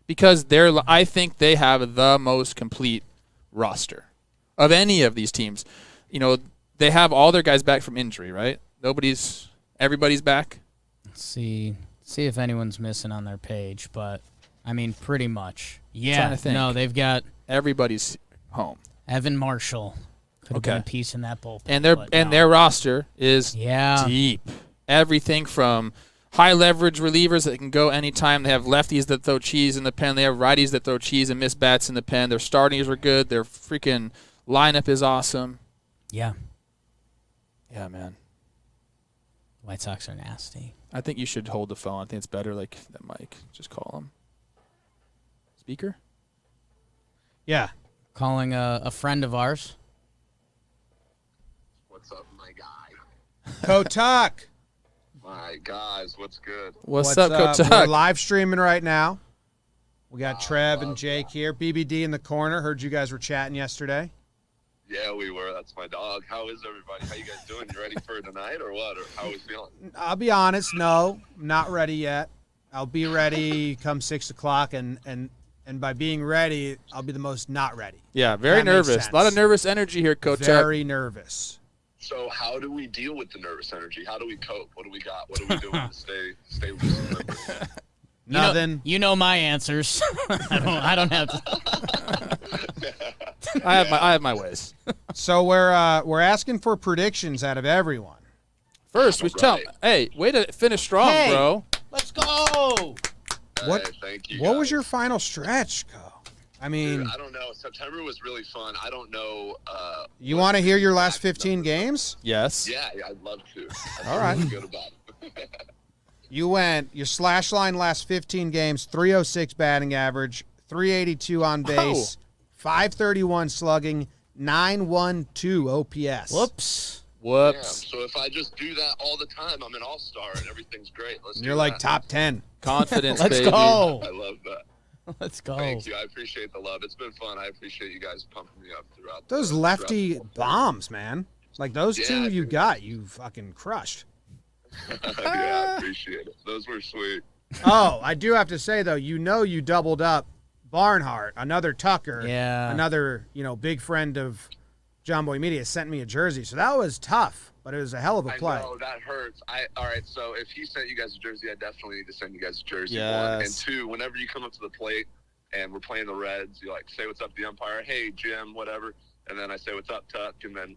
because I think they have the most complete roster of any of these teams. You know, they have all their guys back from injury, right? Everybody's back. Let's see if anyone's missing on their page, but I mean, pretty much. Trying Yeah. to think. No, they've got Everybody's home, Evan Marshall. Could have been Okay. a piece in that bullpen. and but no. their roster is Yeah. deep. Everything from high leverage relievers that can go anytime. They have lefties that throw cheese in the pen. They have righties that throw cheese and miss bats in the pen. Their startings are good. Their freaking lineup is awesome. Yeah. Yeah, man. White Sox are nasty. I think you should hold the phone. I think it's better like that mic. Just call him. Speaker? Yeah. Calling a friend of ours. What's up, my guy? Kotak. My guys, what's good? What's up, We're Kotak? live streaming right now. We got Trev and love Jake here. BBD in the corner. Heard you guys were chatting yesterday. Yeah, we were. That's my dog. How is everybody? How you guys doing? You ready for tonight or what? Or how we feeling? I'll be honest, no, I'm not ready yet. I'll be ready come 6 o'clock, and by being ready, I'll be the most not ready. Yeah, very That makes nervous. A lot of sense. nervous energy here, Kotak. Very nervous. So how do we deal with the nervous energy? How do we cope? What do we got? What are we doing to stay with some numbers? Nothing. You know my answers. I don't have to. I have my ways. So we're asking for predictions out of everyone. First, we tell. Right. Hey, way to finish strong, Hey. bro. Let's go. What- Hey, thank you. What was guys. your final stretch, Co? I mean, Dude, I don't know. September was really fun. I don't know. you what want to hear your the last exact 15 numbers are. Yes. Yeah, I'd love to. I All right. feel good about it. you went your slash line last 15 games, 306 batting average, 382 on base, 531 slugging, 912 OPS. Whoops. Yeah, Whoops. so if I just do that all the time, I'm an all-star and everything's great. Let's You're do like that. top 10. Confidence, Let's baby. go. I love that. Let's go. Thank you. I appreciate the love. It's been fun. I appreciate you guys pumping me up throughout. Those throughout lefty the whole thing. bombs, man. Like those Yeah, two you dude. got, you fucking crushed. Yeah, I appreciate it. Those were sweet. Oh, I do have to say though, you doubled up Barnhart, another Tucker, Yeah. another, big friend of JOMBOY Media sent me a jersey. So that was tough, but it was a hell of a play. I know that hurts. All right. So if he sent you guys a jersey, I definitely need to send you guys a jersey. One and Yes. two. Whenever you come up to the plate and we're playing the Reds, you like say what's up to the umpire. Hey Jim, whatever. And then I say what's up Tuck. And then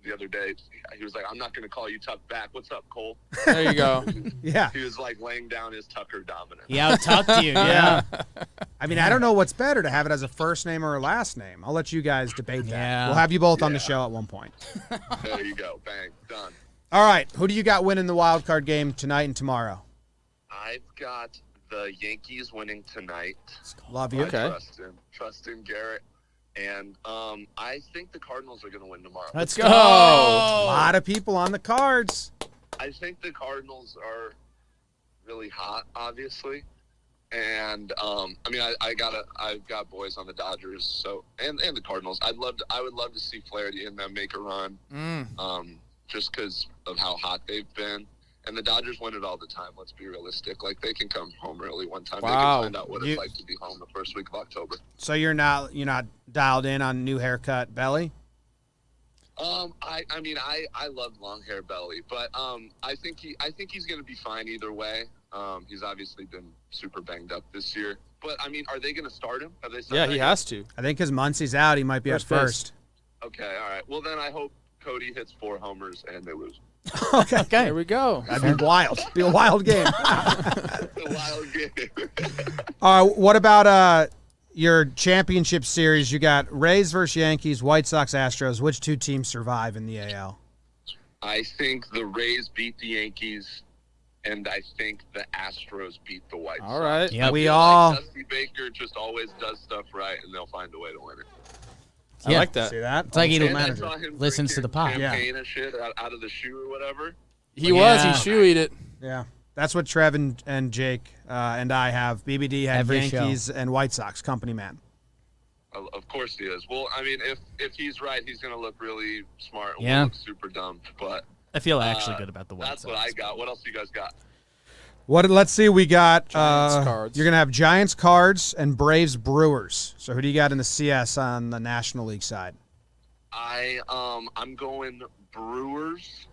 the other day he was like, I'm not going to call you Tuck back. What's up, Cole? There you go. Yeah. He was like laying down his Tucker dominance. He out-tucked you. Yeah. I mean, I don't know what's better to have it as a first name or a last name. I'll let you guys debate that. Yeah. We'll have you both on the show at one point. There you go. Bang. Done. All right. Who do you got winning the wild card game tonight and tomorrow? I've got the Yankees winning tonight. Love you. Okay. Trust in Garrett. And I think the Cardinals are going to win tomorrow. Let's go. go. A lot of people on the cards. I think the Cardinals are really hot, obviously. And I've got boys on the Dodgers, so and the Cardinals. I would love to see Flaherty and them make a run, just because of how hot they've been. And the Dodgers win it all the time. Let's be realistic. Like, they can come home early one time. Wow. They can find out what it's like to be home the first week of October. So you're not dialed in on new haircut Belly? I love long hair Belly, but I think he's going to be fine either way. He's obviously been super banged up this year. But, are they going to start him? Have they started Yeah, he has to. I think because Muncie's out, he might be at first. Okay, all right. Well, then I hope Cody hits 4 homers and they lose. Okay. There we go. That'd be wild. Be a wild game. A wild game. What about your championship series? You got Rays versus Yankees, White Sox, Astros. Which 2 teams survive in the AL? I think the Rays beat the Yankees, and I think the Astros beat the White Sox. All right. Yep. Dusty Baker just always does stuff right, and they'll find a way to win it. I like that. See that? It's like he And I saw him listens to the pod. champagne and shit out of the shoe or whatever. He was. He shoeyed it. Yeah. That's what Trev and Jake and I have. BBD had Every Yankees and White Sox, company man. Of course he is. Well, if he's right, he's going to look really smart. Yeah. We'll look super dumb. But I feel actually good about the White that's Sox. what I got. What else you guys got? Let's see. We got Giants, Cards. You're gonna have Giants, Cards, and Braves, Brewers. So who do you got in the CS on the National League side? I'm going Brewers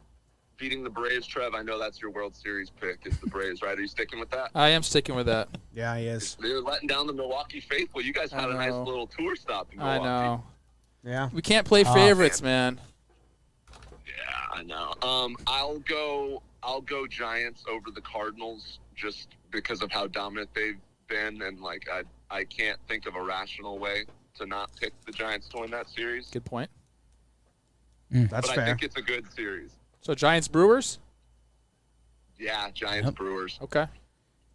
beating the Braves. Trev, I know that's your World Series pick. Is the Braves, right? Are you sticking with that? I am sticking with that. Yeah, he is. They're letting down the Milwaukee faithful. You guys had a nice little tour stop in I Milwaukee. know. Yeah. We can't play favorites, man. Yeah, I know. I'll go Giants over the Cardinals just because of how dominant they've been, and I can't think of a rational way to not pick the Giants to win that series. Good point. That's but fair. I think it's a good series. So Giants, Brewers? Yeah, Giants, Brewers. Okay.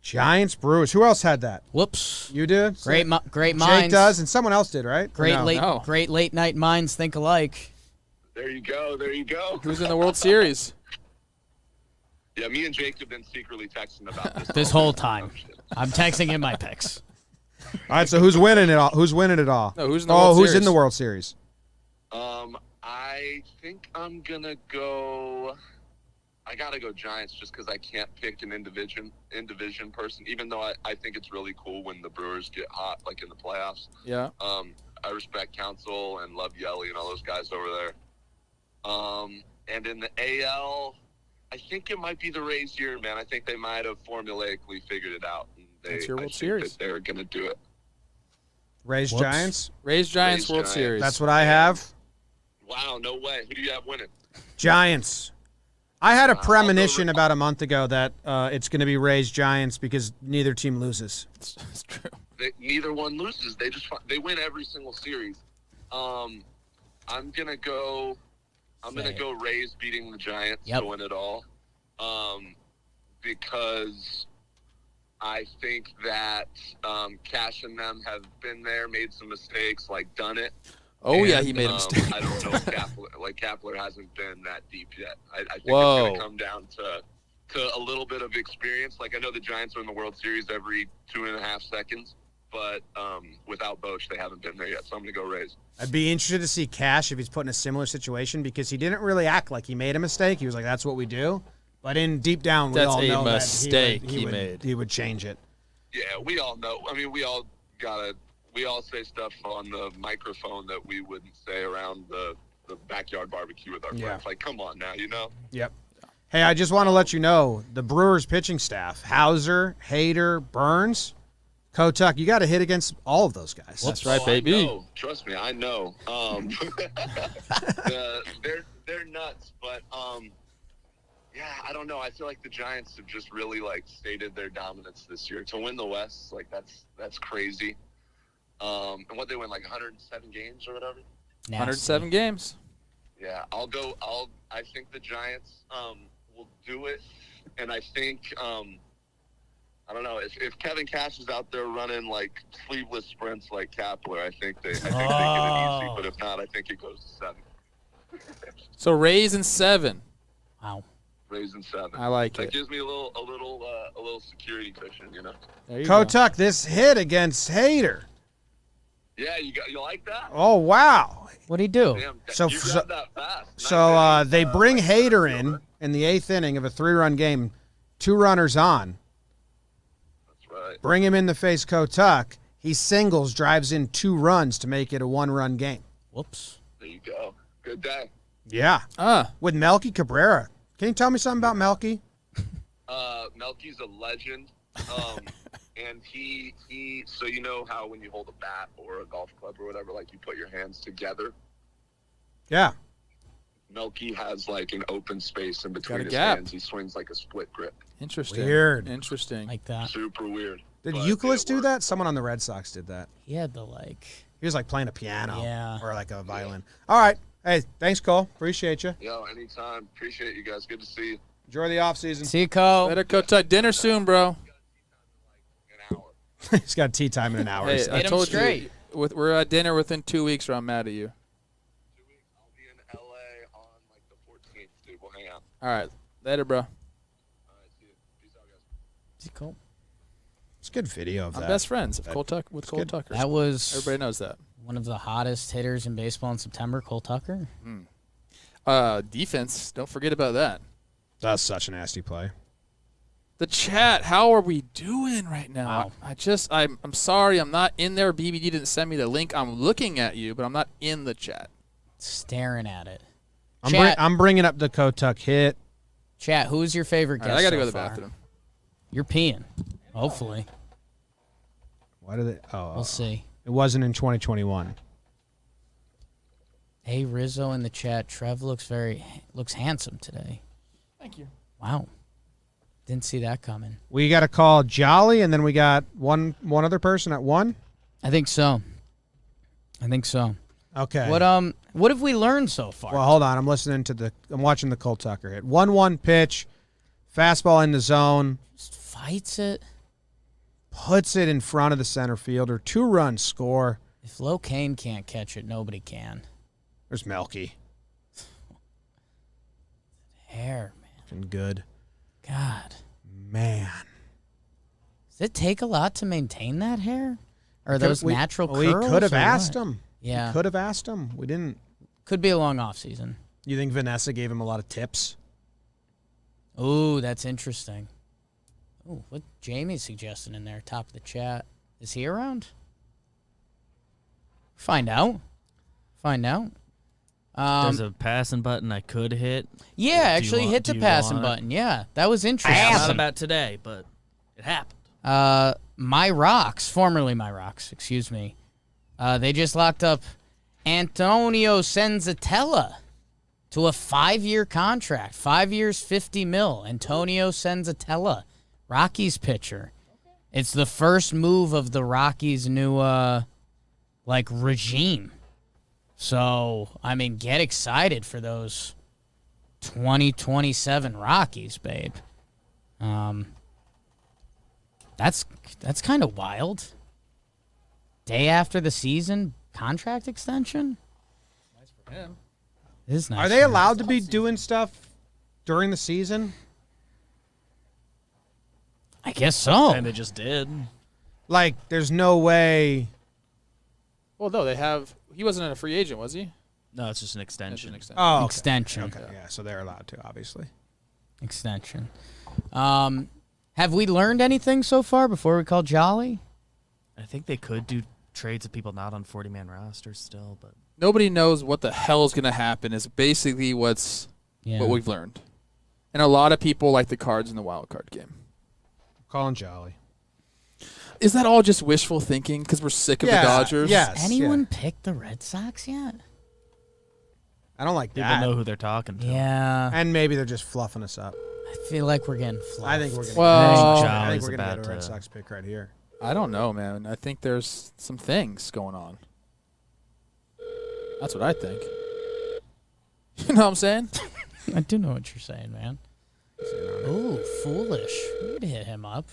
Giants, Brewers. Who else had that? Whoops. You did? Great minds. Jake does, and someone else did, right? Great No. late night minds think alike. There you go. There you go. Who's in the World Series? Yeah, me and Jake have been secretly texting about this. This whole time. I'm texting in my picks. All right, so who's winning it all? Who's winning it all? No, who's in the World who's Series? in the World Series? I think I'm gonna go. I gotta go Giants just because I can't pick an in division person. Even though I think it's really cool when the Brewers get hot, like in the playoffs. Yeah. I respect Council and love Yelly and all those guys over there. And in the AL, I think it might be the Rays year, man. I think they might have formulaically figured it out. And That's your I World think Series. that they're gonna do it. Rays, Whoops. Giants. Rays, Giants, Rays, World Giants. Series. That's what I have. Wow, no way. Who do you have winning? Giants. I had a I'll premonition go- about a month ago that it's going to be Rays, Giants because neither team loses. It's true. Neither one loses. They win every single series. I'm gonna go Rays beating the Giants Yep. to win it all. Because I think that Cash and them have been there, made some mistakes, done it. Oh, yeah, And, he made a mistake. I don't know if Kapler hasn't been that deep yet. I think Whoa. it's going to come down to a little bit of experience. I know the Giants are in the World Series every 2.5 seconds, but without Boch, they haven't been there yet. So I'm going to go Rays. I'd be interested to see Cash if he's put in a similar situation because he didn't really act like he made a mistake. He was like, "That's what we do," but in deep down, we That's all a know mistake that he made. He would change it. Yeah, we all know. I mean, we all say stuff on the microphone that we wouldn't say around the backyard barbecue with our Yeah. friends. Come on now, you know? Yep. Hey, I just want to let you know the Brewers pitching staff: Hauser, Hader, Burns, Kotuk. You got to hit against all of those guys. That's right, I baby. know. Trust me, I know. They're nuts, but yeah, I don't know. I feel like the Giants have just really stated their dominance this year to win the West. That's crazy. And what they win 107 games or whatever. 107 games. Yeah, I think the Giants will do it, and I think I don't know if Kevin Cash is out there running sleeveless sprints like Kapler. I think they get it easy, but if not, I think it goes to 7. So Rays in 7. Wow. Rays in 7. I like That it. gives me a little security cushion, you know. There you go. Kotuck, this hit against Hader. Yeah, you like that? Oh, wow. What'd he do? Damn, So- you so- grabbed that fast. So they bring like Hader that, in the 8th inning of a 3-run game, 2 runners on. That's right. Bring him in to face Kotuck. He singles, drives in 2 runs to make it a 1-run game. Whoops. There you go. Good day. Yeah. With Melky Cabrera. Can you tell me something about Melky? Melky's a legend. And he so you know how when you hold a bat or a golf club or whatever, like you put your hands together? Yeah. Melky has like an open space in between Got a his gap. hands. He swings like a split grip. Interesting. Weird. Interesting. Like that. Super weird. Did But Euclid it do worked. that? Someone on the Red Sox did that. He had the like. He was like playing a piano Yeah. or like a violin. All right. Hey, thanks, Cole. Appreciate you. Yo, anytime. Appreciate you guys. Good to see you. Enjoy the offseason. See you, Cole. Better Kotuck. Dinner soon, bro. An hour. He's got tea time in an hour. Hey, Hit I him told straight. you we're at dinner within 2 weeks, or I'm mad at you. 2 weeks. I'll be in LA on like the 14th, dude. We'll hang out. All right, later, bro. All right, see you. Peace out, guys. See you, Cole. It's a good video of I'm that. best friends that- with Cole good. Tucker. That was Everybody knows that. one of the hottest hitters in baseball in September, Cole Tucker. Defense. Don't forget about that. That's such a nasty play. The chat. How are we doing right now? Wow. I'm sorry. I'm not in there. BBD didn't send me the link. I'm looking at you, but I'm not in the chat. Staring at it. I'm bringing up the Kotuck hit. Chat, who's your favorite All guest right, I got to so go to the far? bathroom. You're peeing. Hopefully. Why did it? Oh, We'll see. it wasn't in 2021. Hey, Rizzo in the chat. Trev looks handsome today. Thank you. Wow. Didn't see that coming. We got to call Jolly, and then we got one other person at 1. I think so. Okay. What have we learned so far? Well, hold on. I'm watching the Cole Tucker hit. 1-1 pitch, fastball in the zone, Just fights it. puts it in front of the center fielder. 2-run score. If Locaine can't catch it, nobody can. There's Melky. Hair, Looking good. God. Man. Does it take a lot to maintain that hair? Or are those natural We curls? could have or asked what? him. Yeah. We could have asked him. We didn't. Could be a long off season. You think Vanessa gave him a lot of tips? Ooh, that's interesting. Ooh, what Jamie's suggesting in there, top of the chat. Is he around? Find out. There's a passing button I could hit. Yeah, Do you actually want- hit do the you passing want it? button. Yeah, that was interesting. Not about today, but it happened. My Rocks, formerly My Rocks, excuse me. They just locked up Antonio Senzatella to a 5-year contract. 5 years, $50 million. Antonio Senzatella, Rockies pitcher. It's the first move of the Rockies' new regime. So, I mean, get excited for those 2027 Rockies, babe. That's kind of wild. Day after the season, contract extension? Nice for him. It is nice. Are they allowed to be doing stuff during the season? I guess so. And they just did. Like, there's no way. Well, no, they have. He wasn't a free agent, was he? No, it's just an That's extension. an extension. Oh, okay. Extension. Okay, yeah, so they're allowed to, obviously. Extension. Have we learned anything so far before we call Jolly? I think they could do trades of people not on 40-man rosters still, but Nobody knows what the hell is going to happen. Is basically what we've learned, and a lot of people like the Cards in the wild card game. Calling Jolly. Is that all just wishful thinking because we're sick of the Dodgers? Yes. Has anyone picked the Red Sox yet? I don't like people that. know who they're talking to. Yeah. And maybe they're just fluffing us up. I feel like we're getting fluffed. I think we're going Well, to Jolly's get a about Red to- Sox pick right here. I don't know, man. I think there's some things going on. That's what I think. You know what I'm saying? I do know what you're saying, man. Ooh, foolish. We could hit him up.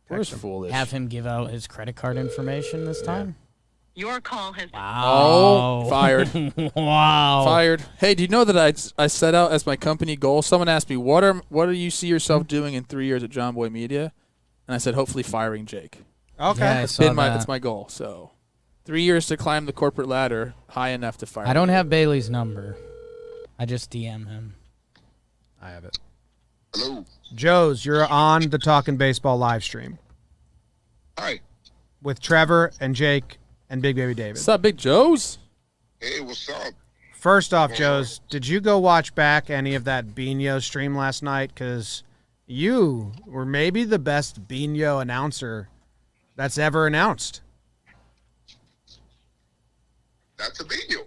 Where's foolish? Have him give out his credit card information this time. Your call has Oh, fired. Wow. Fired. Hey, do you know that I set out as my company goal? Someone asked me, what do you see yourself doing in 3 years at JOMBOY Media? And I said, hopefully firing Jake. Okay. Yeah, I That's saw that. that's my goal. So 3 years to climb the corporate ladder, high enough to fire I don't me. have Bailey's number. I just DM him. I have it. Hello. Joe's, you're on the Talkin' Baseball live stream Hi. with Trevor and Jake and Big Baby David. What's up, Big Joe's? Hey, what's up? First off, Joe's, did you go watch back any of that Bino stream last night? Because you were maybe the best Bino announcer that's ever announced. That's a video.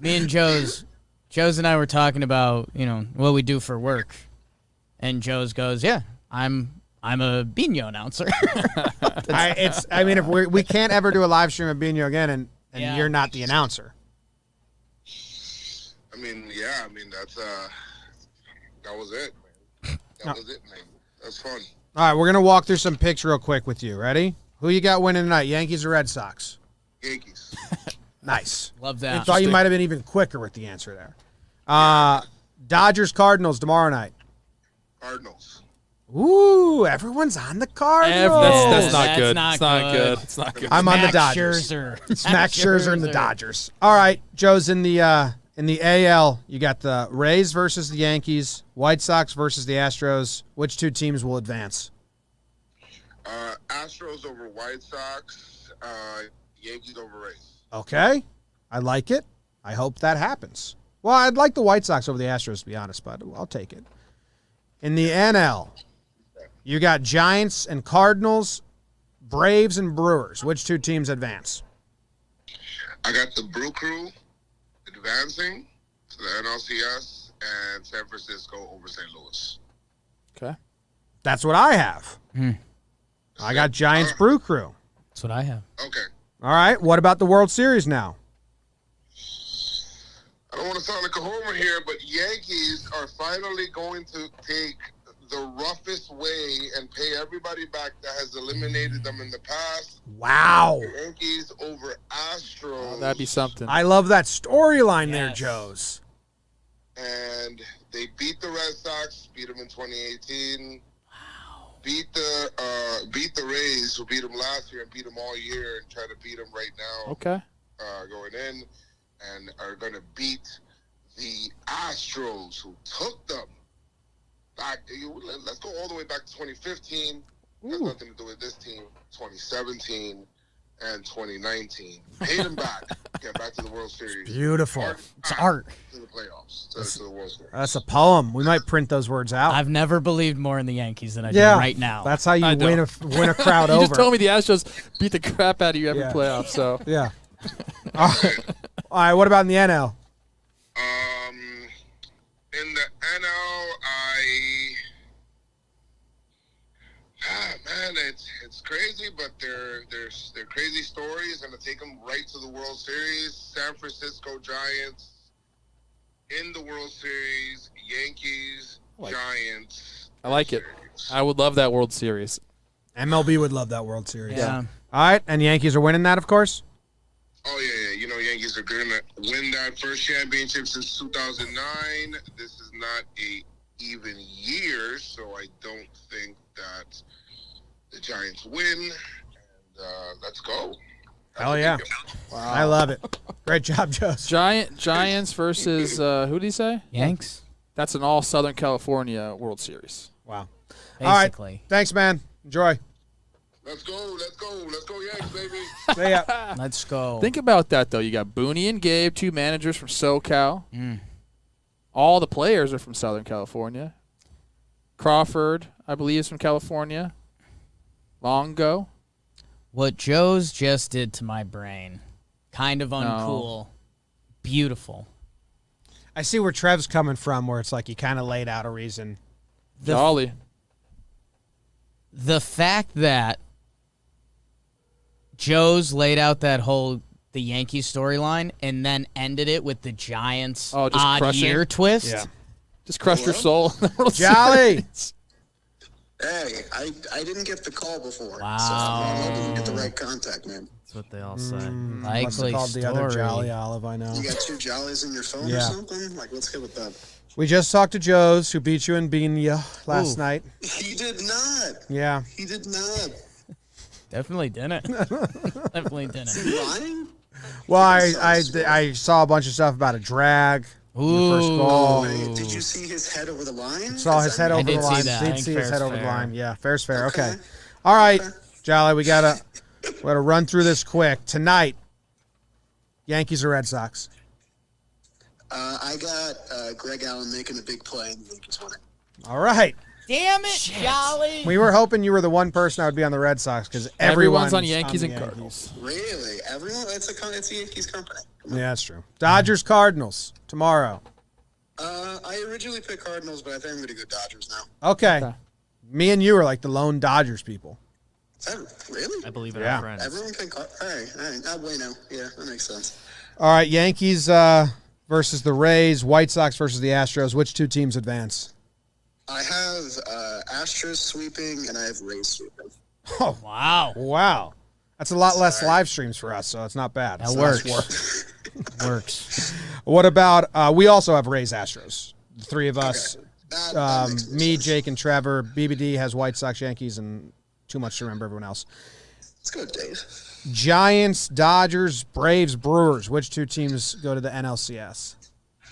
Me and Joe's and I were talking about, what we do for work. And Joe's goes, yeah, I'm a Bino announcer. If we can't ever do a live stream of Bino again, and Yeah. you're not the announcer. That was it, man. That was it, man. That's fun. All right, we're gonna walk through some picks real quick with you. Ready? Who you got winning tonight? Yankees or Red Sox? Yankees. Nice. Love I that. thought you might have been even quicker with the answer there. Dodgers Cardinals tomorrow night. Cardinals. Ooh, everyone's on the Cardinals. That's not That's good. not It's not good. good. It's not good. I'm on the Max Dodgers. Scherzer. It's Max Scherzer and the Dodgers. All right, Joe's in the AL. You got the Rays versus the Yankees, White Sox versus the Astros. Which two teams will advance? Astros over White Sox. Yankees over Rays. Okay, I like it. I hope that happens. Well, I'd like the White Sox over the Astros, to be honest, but I'll take it. In the NL, you got Giants and Cardinals, Braves and Brewers. Which two teams advance? I got the Brew Crew advancing to the NLCS and San Francisco over St. Louis. Okay. That's what I have. I got Giants Brew Crew. That's what I have. Okay. All right, what about the World Series now? I don't want to sound like a homer here, but Yankees are finally going to take the roughest way and pay everybody back that has eliminated them in the past. Wow. Yankees over Astros. Oh, that'd be something. I love that storyline there, Yes. Joe's. And they beat the Red Sox, beat them in 2018. Wow. Beat the Rays, who beat them last year and beat them all year, and try to beat them right now. Okay. Going in, and are going to beat the Astros, who took them back. Let's go all the way back to 2015. Has nothing to do with this team. 2017 and 2019. Paid them back. Get back to the World Series. Beautiful. It's art. To the playoffs. To the World Series. That's a poem. We might print those words out. I've never believed more in the Yankees than I do yeah, right now. That's how you I win a crowd You over. just told me the Astros beat the crap out of you every Yeah. playoff, so. Yeah. All right, what about in the NL? In the NL, man, it's crazy, but they're crazy stories. Gonna take them right to the World Series. San Francisco Giants in the World Series. Yankees, Giants. I like it. Series. I would love that World Series. MLB would love that World Series. Yeah. All right, and Yankees are winning that, of course. Oh yeah. Yankees are gonna win that first championship since 2009. This is not a even year, so I don't think that the Giants win. And let's go. Hell yeah. Wow. I love it. Great job, Joe. Giants versus, who did he say? Yanks, That's an all Southern California World Series. Wow. basically. All right. Thanks, man. Enjoy. Let's go, Yanks, baby. See ya. Let's go. Think about that, though. You got Boone and Gabe, two managers from SoCal. All the players are from Southern California. Crawford, I believe, is from California. Longo. What Joe's just did to my brain. Kind of uncool. Beautiful. I see where Trev's coming from, where it's like he kind of laid out a reason. Jolly. The fact that Joe's laid out that whole the Yankees storyline and then ended it with the Giants just odd crushing? year twist. Yeah. Just crushed your soul. Jolly. Hey, I didn't get the call before. Wow. So I'm hoping you get the right contact, man. That's what they all say. Must have Likely called the other story. Jolly Olive I know. You got 2 jollies in your phone Yeah. or something? Like, let's get with that. We just talked to Joe's, who beat you in Beania last night. He did not. Yeah. He did not. Definitely didn't. Definitely didn't. Is he lying? Well, I saw a bunch of stuff about a drag. in the first goal. Wait, did you see his head over the line? Saw his head over the did see line. that. I Did think see his fair's head over the fair. line. Yeah, fair's fair. Okay. Okay. All right, Jolly, we gotta run through this quick. Tonight, Yankees or Red Sox? I got Greg Allen making a big play and the Yankees won it. All right. Damn it, Jolly. We were hoping you were the one person that would be on the Red Sox because Everyone's on Yankees and Cardinals. Really? Everyone? It's a Yankees company. Yeah, that's true. Dodgers, Cardinals tomorrow. I originally picked Cardinals, but I think I'm going to go Dodgers now. Okay. Me and you are like the lone Dodgers people. Is that really? I believe in Yeah. our friends. Everyone picked All right. Bueno. Yeah, that makes sense. All right, Yankees versus the Rays, White Sox versus the Astros. Which two teams advance? I have Astros sweeping, and I have Rays sweeping. Oh, Wow. wow. That's a lot less live streams for us, so it's not bad. That So works. that's Works. What about, we also have Rays Astros. The three of us, That makes me, sense. Jake, and Trevor. BBD has White Sox, Yankees, and too much to remember everyone else. Let's go, Dave. Giants, Dodgers, Braves, Brewers. Which two teams go to the NLCS?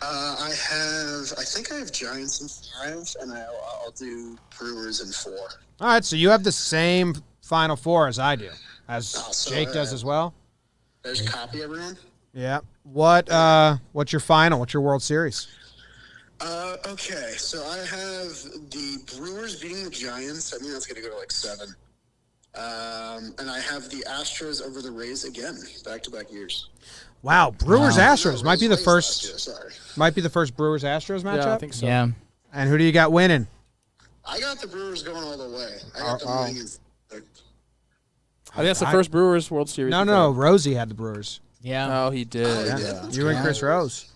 I think I have Giants in 5, and I'll do Brewers in 4. All right, so you have the same Final Four as I do, as so, Jake does as well. There's a copy, everyone. Yeah. What's your final? What's your World Series? Okay, so I have the Brewers beating the Giants. I think that's going to go to like 7. And I have the Astros over the Rays again, back-to-back years. Wow, Brewers Astros No, might be the Rays last first. year, sorry. Might be the first Brewers Astros matchup. Yeah, I think so. Yeah. And who do you got winning? I got the Brewers going all the way. I got them winning in I think that's the first Brewers World Series. No. Rosie had the Brewers. Yeah. Oh, he did. Yeah. Yeah. You and Chris Rose.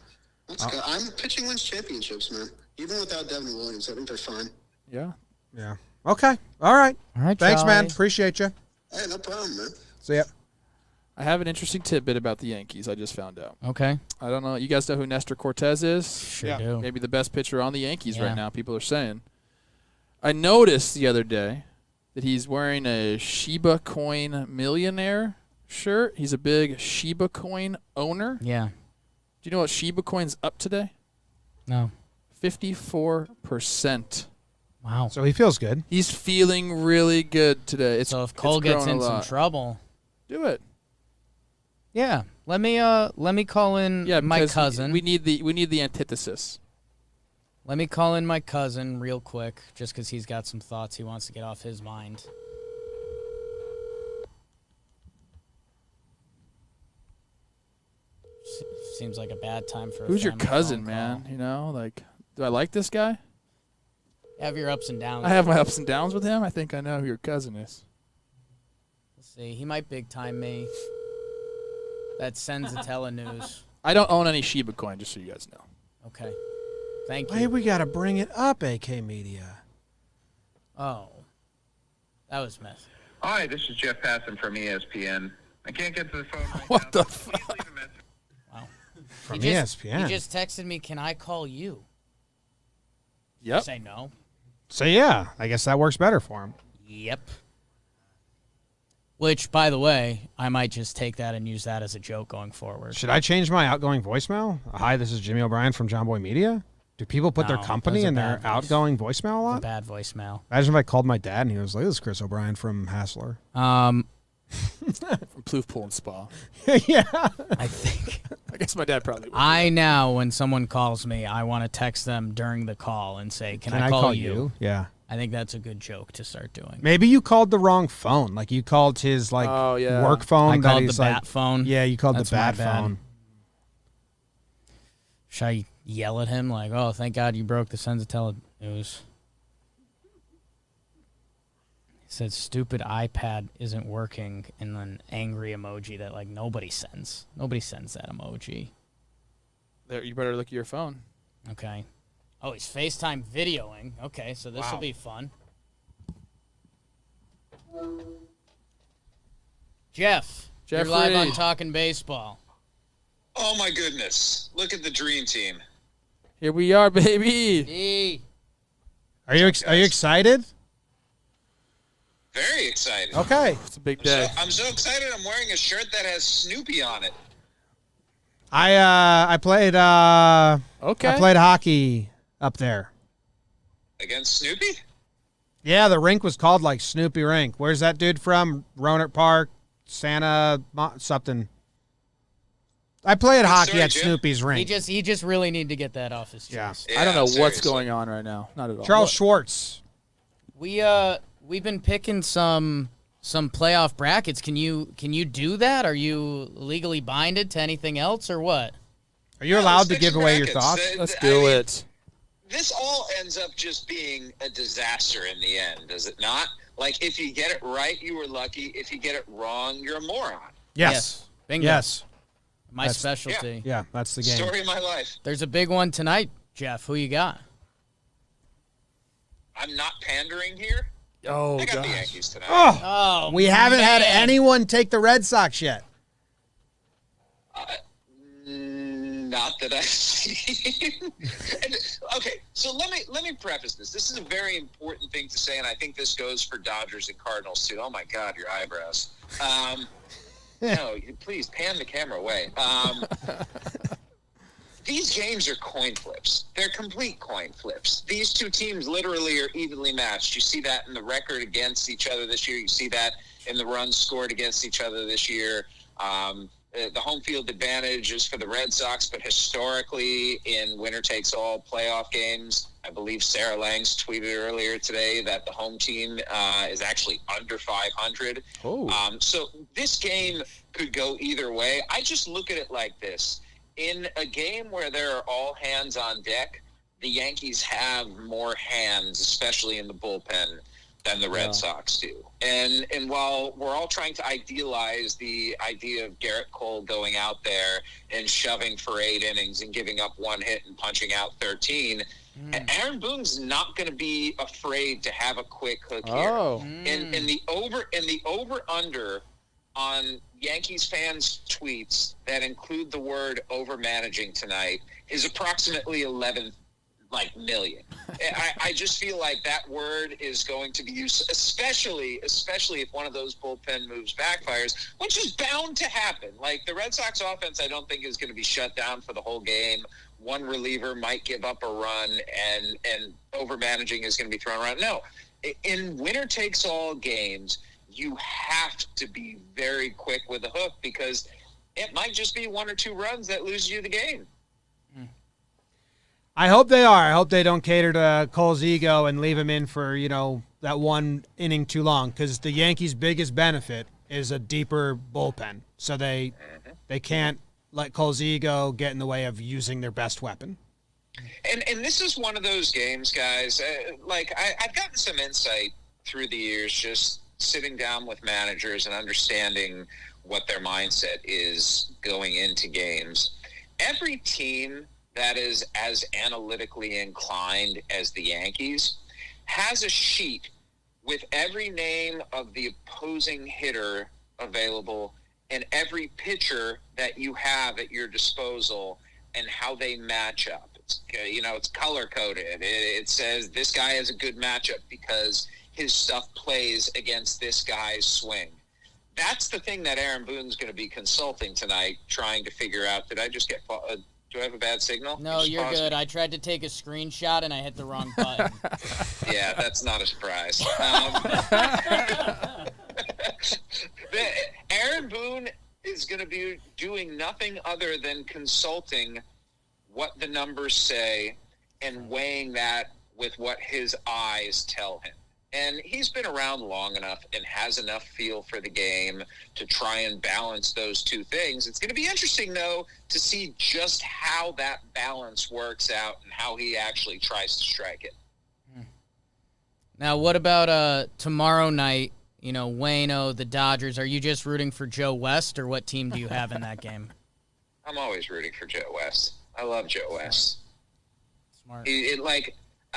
Let's go. I'm pitching wins championships, man. Even without Devin Williams, I think they're fine. Yeah. Yeah. Okay. All right. All right, Thanks, man. Jolly. Appreciate you. Hey, no problem, man. See ya. I have an interesting tidbit about the Yankees I just found out. Okay. I don't know. You guys know who Nestor Cortez is? Sure Yeah. do. Maybe the best pitcher on the Yankees Yeah. right now, people are saying. I noticed the other day that he's wearing a Shiba Coin millionaire shirt. He's a big Shiba Coin owner. Yeah. Do you know what Shiba Coin's up today? No. 54%. Wow. So he feels good. He's feeling really good today. So if Cole gets grown a in some lot. trouble, Do it. yeah. Let me call in Yeah, my because cousin. We need the antithesis. Let me call in my cousin real quick, just because he's got some thoughts he wants to get off his mind. Seems like a bad time for. Who's a your family cousin, phone man? call. You know, like, do I like this guy? Have your ups and downs. I have my ups and downs with him. I think I know who your cousin is. Let's see. He might big time me. That sends a telenews. I don't own any Shiba Coin, just so you guys know. Okay. Thank Hey, you. we got to bring it up, AK Media. Oh. That was messy. Hi, this is Jeff Passan from ESPN. I can't get to the phone right What now. the fuck? Please leave a message. Wow. From He just- ESPN. He just texted me, can I call you? Yep. Say no. So, yeah, I guess that works better for him. Yep. Which, by the way, I might just take that and use that as a joke going forward. Should I change my outgoing voicemail? Hi, this is Jimmy O'Brien from JOMBOY Media. Do people put their No, company those are in their bad voice. outgoing voicemail a It's a lot? bad voicemail. Imagine if I called my dad and he was like, this is Chris O'Brien from Hassler. From Plouffe Pool and Spa. Yeah. I think I guess my dad probably would. I now, when someone calls me, I want to text them during the call and say, can I call you? Yeah. I think that's a good joke to start doing. Maybe you called the wrong phone. Like you called his Oh, yeah. work phone. I that called the he's bat phone. Yeah, you called That's the my bat bad. phone. Should I yell at him like, oh, thank God you broke the Senzatel news? He said, stupid iPad isn't working, and then angry emoji that, like, nobody sends. Nobody sends that emoji. There, you better look at your phone. Okay. Oh, he's FaceTime videoing. Okay, so this will Wow. be fun. Jeff, you're Jeffrey. live on Talkin' Baseball. Oh my goodness! Look at the dream team. Here we are, baby. Hey. Are you excited? Very excited. Okay. It's a big day. I'm so excited. I'm wearing a shirt that has Snoopy on it. I played Okay. I played hockey up there. Against Snoopy? Yeah, the rink was called like Snoopy Rink. Where's that dude from? Roanoke Park, something. I played hockey story, at Jim. Snoopy's rink. He just really need to get that off his Yeah. chest. I don't know what's seriously. going on right now. Not at all. Charles Schwartz. We've been picking some playoff brackets. Can you do that? Are you legally binded to anything else or what? Are you Yeah, allowed let's to pick give some away your brackets. thoughts? Let's I do mean, it. This all ends up just being a disaster in the end, does it not? Like, if you get it right, you were lucky. If you get it wrong, you're a moron. Yes. Bingo. Yes. My That's- specialty. Yeah, that's the game. Story of my life. There's a big one tonight, Jeff. Who you got? I'm not pandering here. Oh, I got the gosh. Yankees tonight. Oh, We haven't had man. anyone take the Red Sox yet. Not that I've seen. Okay, so let me preface this. This is a very important thing to say, and I think this goes for Dodgers and Cardinals too. Oh my God, your eyebrows. No, please pan the camera away. These games are coin flips. They're complete coin flips. These two teams literally are evenly matched. You see that in the record against each other this year. You see that in the runs scored against each other this year. The home field advantage is for the Red Sox, but historically in winner-takes-all playoff games, I believe Sarah Langs tweeted earlier today that the home team is actually under 500. Oh. So this game could go either way. I just look at it like this. In a game where there are all hands on deck, the Yankees have more hands, especially in the bullpen, than the Red Sox do. And while we're all trying to idealize the idea of Garrett Cole going out there and shoving for 8 innings and giving up 1 hit and punching out 13, Aaron Boone's not going to be afraid to have a quick hook here. Oh. And the over under on Yankees fans' tweets that include the word over managing tonight is approximately 11 million. I just feel like that word is going to be used, especially if one of those bullpen moves backfires, which is bound to happen. Like, the Red Sox offense, I don't think is going to be shut down for the whole game. One reliever might give up a run, and over managing is going to be thrown around. No, in winner takes all games, you have to be very quick with the hook because it might just be 1 or 2 runs that lose you the game. I hope they are. I hope they don't cater to Cole's ego and leave him in for, that 1 inning too long, because the Yankees' biggest benefit is a deeper bullpen. So they can't let Cole's ego get in the way of using their best weapon. And this is one of those games, guys. I've gotten some insight through the years just sitting down with managers and understanding what their mindset is going into games. Every team that is as analytically inclined as the Yankees has a sheet with every name of the opposing hitter available and every pitcher that you have at your disposal and how they match up. It's color-coded. It says this guy has a good matchup because his stuff plays against this guy's swing. That's the thing that Aaron Boone's going to be consulting tonight, trying to figure out, did I just get do I have a bad signal? No, Just you're pause good. me. I tried to take a screenshot and I hit the wrong button. Yeah, that's not a surprise. Aaron Boone is going to be doing nothing other than consulting what the numbers say and weighing that with what his eyes tell him. And he's been around long enough and has enough feel for the game to try and balance those two things. It's going to be interesting, though, to see just how that balance works out and how he actually tries to strike it. Now, what about tomorrow night? Wayno, the Dodgers. Are you just rooting for Joe West, or what team do you have in that game? I'm always rooting for Joe West. I love Joe West. Smart.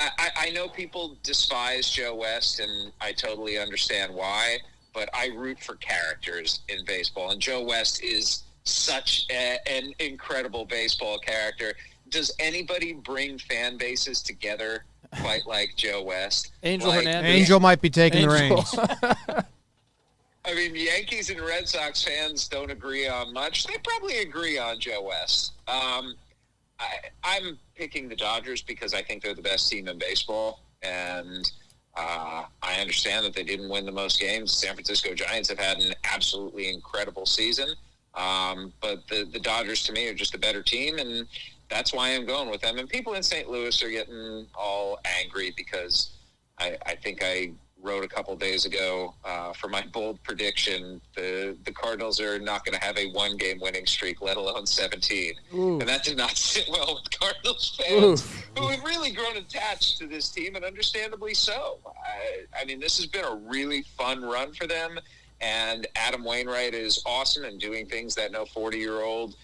I know people despise Joe West, and I totally understand why, but I root for characters in baseball, and Joe West is such an incredible baseball character. Does anybody bring fan bases together quite like Joe West? Angel Like, Hernandez. Angel might be taking the Angel. reins. I mean, Yankees and Red Sox fans don't agree on much. They probably agree on Joe West. I'm picking the Dodgers because I think they're the best team in baseball, and I understand that they didn't win the most games. San Francisco Giants have had an absolutely incredible season, but the Dodgers, to me, are just a better team, and that's why I'm going with them. And people in St. Louis are getting all angry because I think I wrote a couple days ago for my bold prediction, the Cardinals are not going to have a one-game winning streak, let alone 17. Ooh. And that did not sit well with Cardinals fans Ooh. who have really grown attached to this team, and understandably so. I mean, this has been a really fun run for them, and Adam Wainwright is awesome and doing things that no 40-year-old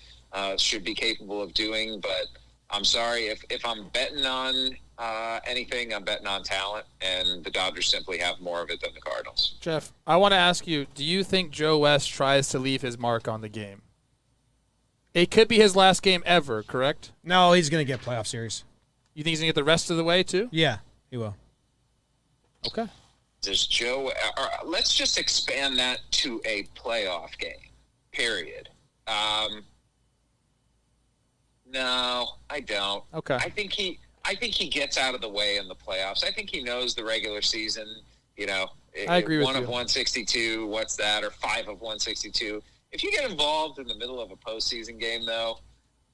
should be capable of doing. But I'm sorry, if I'm betting on anything, I'm betting on talent, and the Dodgers simply have more of it than the Cardinals. Jeff, I want to ask you, do you think Joe West tries to leave his mark on the game? It could be his last game ever, correct? No, he's going to get playoff series. You think he's going to get the rest of the way, too? Yeah, he will. Okay. Does Joe let's just expand that to a playoff game, period. No, I don't. Okay. I think he gets out of the way in the playoffs. I think he knows the regular season, I agree with 1 you. of 162, what's that, or 5 of 162. If you get involved in the middle of a postseason game, though,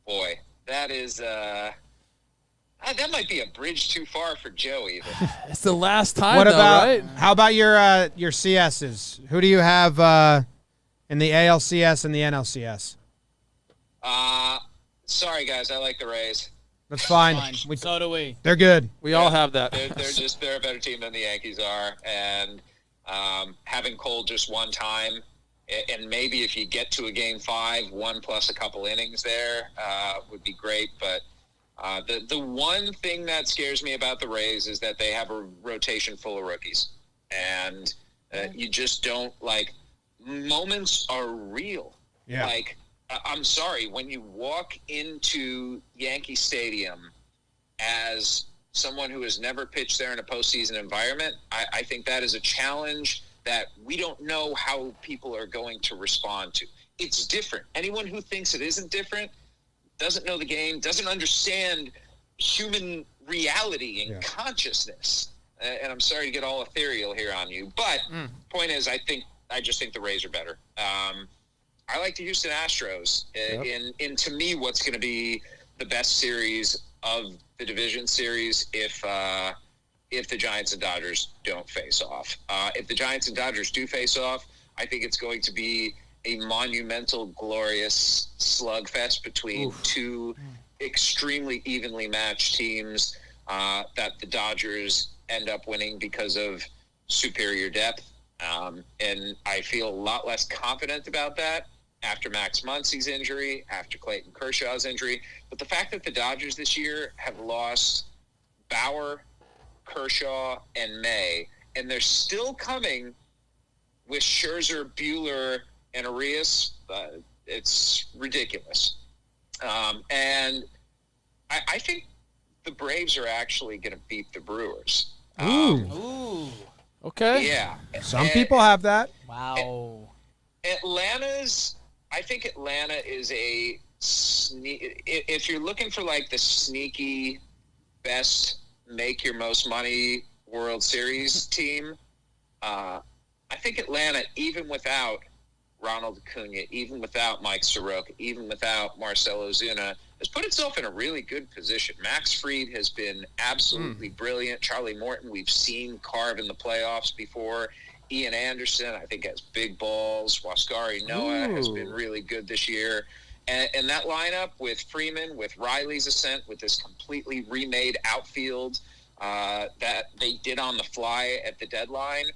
boy, that is that might be a bridge too far for Joe, even. It's the last time, What though, about right? how about your CSs? Who do you have in the ALCS and the NLCS? Sorry, guys, I like the Rays. That's fine. So do we. They're good. We all have that. They're a better team than the Yankees are, and having Cole just one time, and maybe if you get to a game 5, 1 plus a couple innings there would be great. But the one thing that scares me about the Rays is that they have a rotation full of rookies, and you just don't moments are real. Yeah. I'm sorry, when you walk into Yankee Stadium as someone who has never pitched there in a postseason environment, I think that is a challenge that we don't know how people are going to respond to. It's different. Anyone who thinks it isn't different doesn't know the game, doesn't understand human reality and consciousness. And I'm sorry to get all ethereal here on you, but point is, I just think the Rays are better. I like the Houston Astros in to me what's going to be the best series of the division series if the Giants and Dodgers don't face off. If the Giants and Dodgers do face off, I think it's going to be a monumental, glorious slugfest between two extremely evenly matched teams that the Dodgers end up winning because of superior depth. And I feel a lot less confident about that after Max Muncy's injury, after Clayton Kershaw's injury. But the fact that the Dodgers this year have lost Bauer, Kershaw, and May, and they're still coming with Scherzer, Buehler, and Arias, it's ridiculous. And I think the Braves are actually going to beat the Brewers. Ooh. Okay. Yeah. Some people have that. Wow. I think Atlanta is if you're looking for the sneaky best make your most money World Series team, I think Atlanta, even without Ronald Acuna, even without Mike Soroka, even without Marcell Ozuna, has put itself in a really good position. Max Fried has been absolutely brilliant. Charlie Morton, we've seen carve in the playoffs before. Ian Anderson, I think, has big balls. Waskari Noah has been really good this year. And that lineup with Freeman, with Riley's ascent, with this completely remade outfield that they did on the fly at the deadline,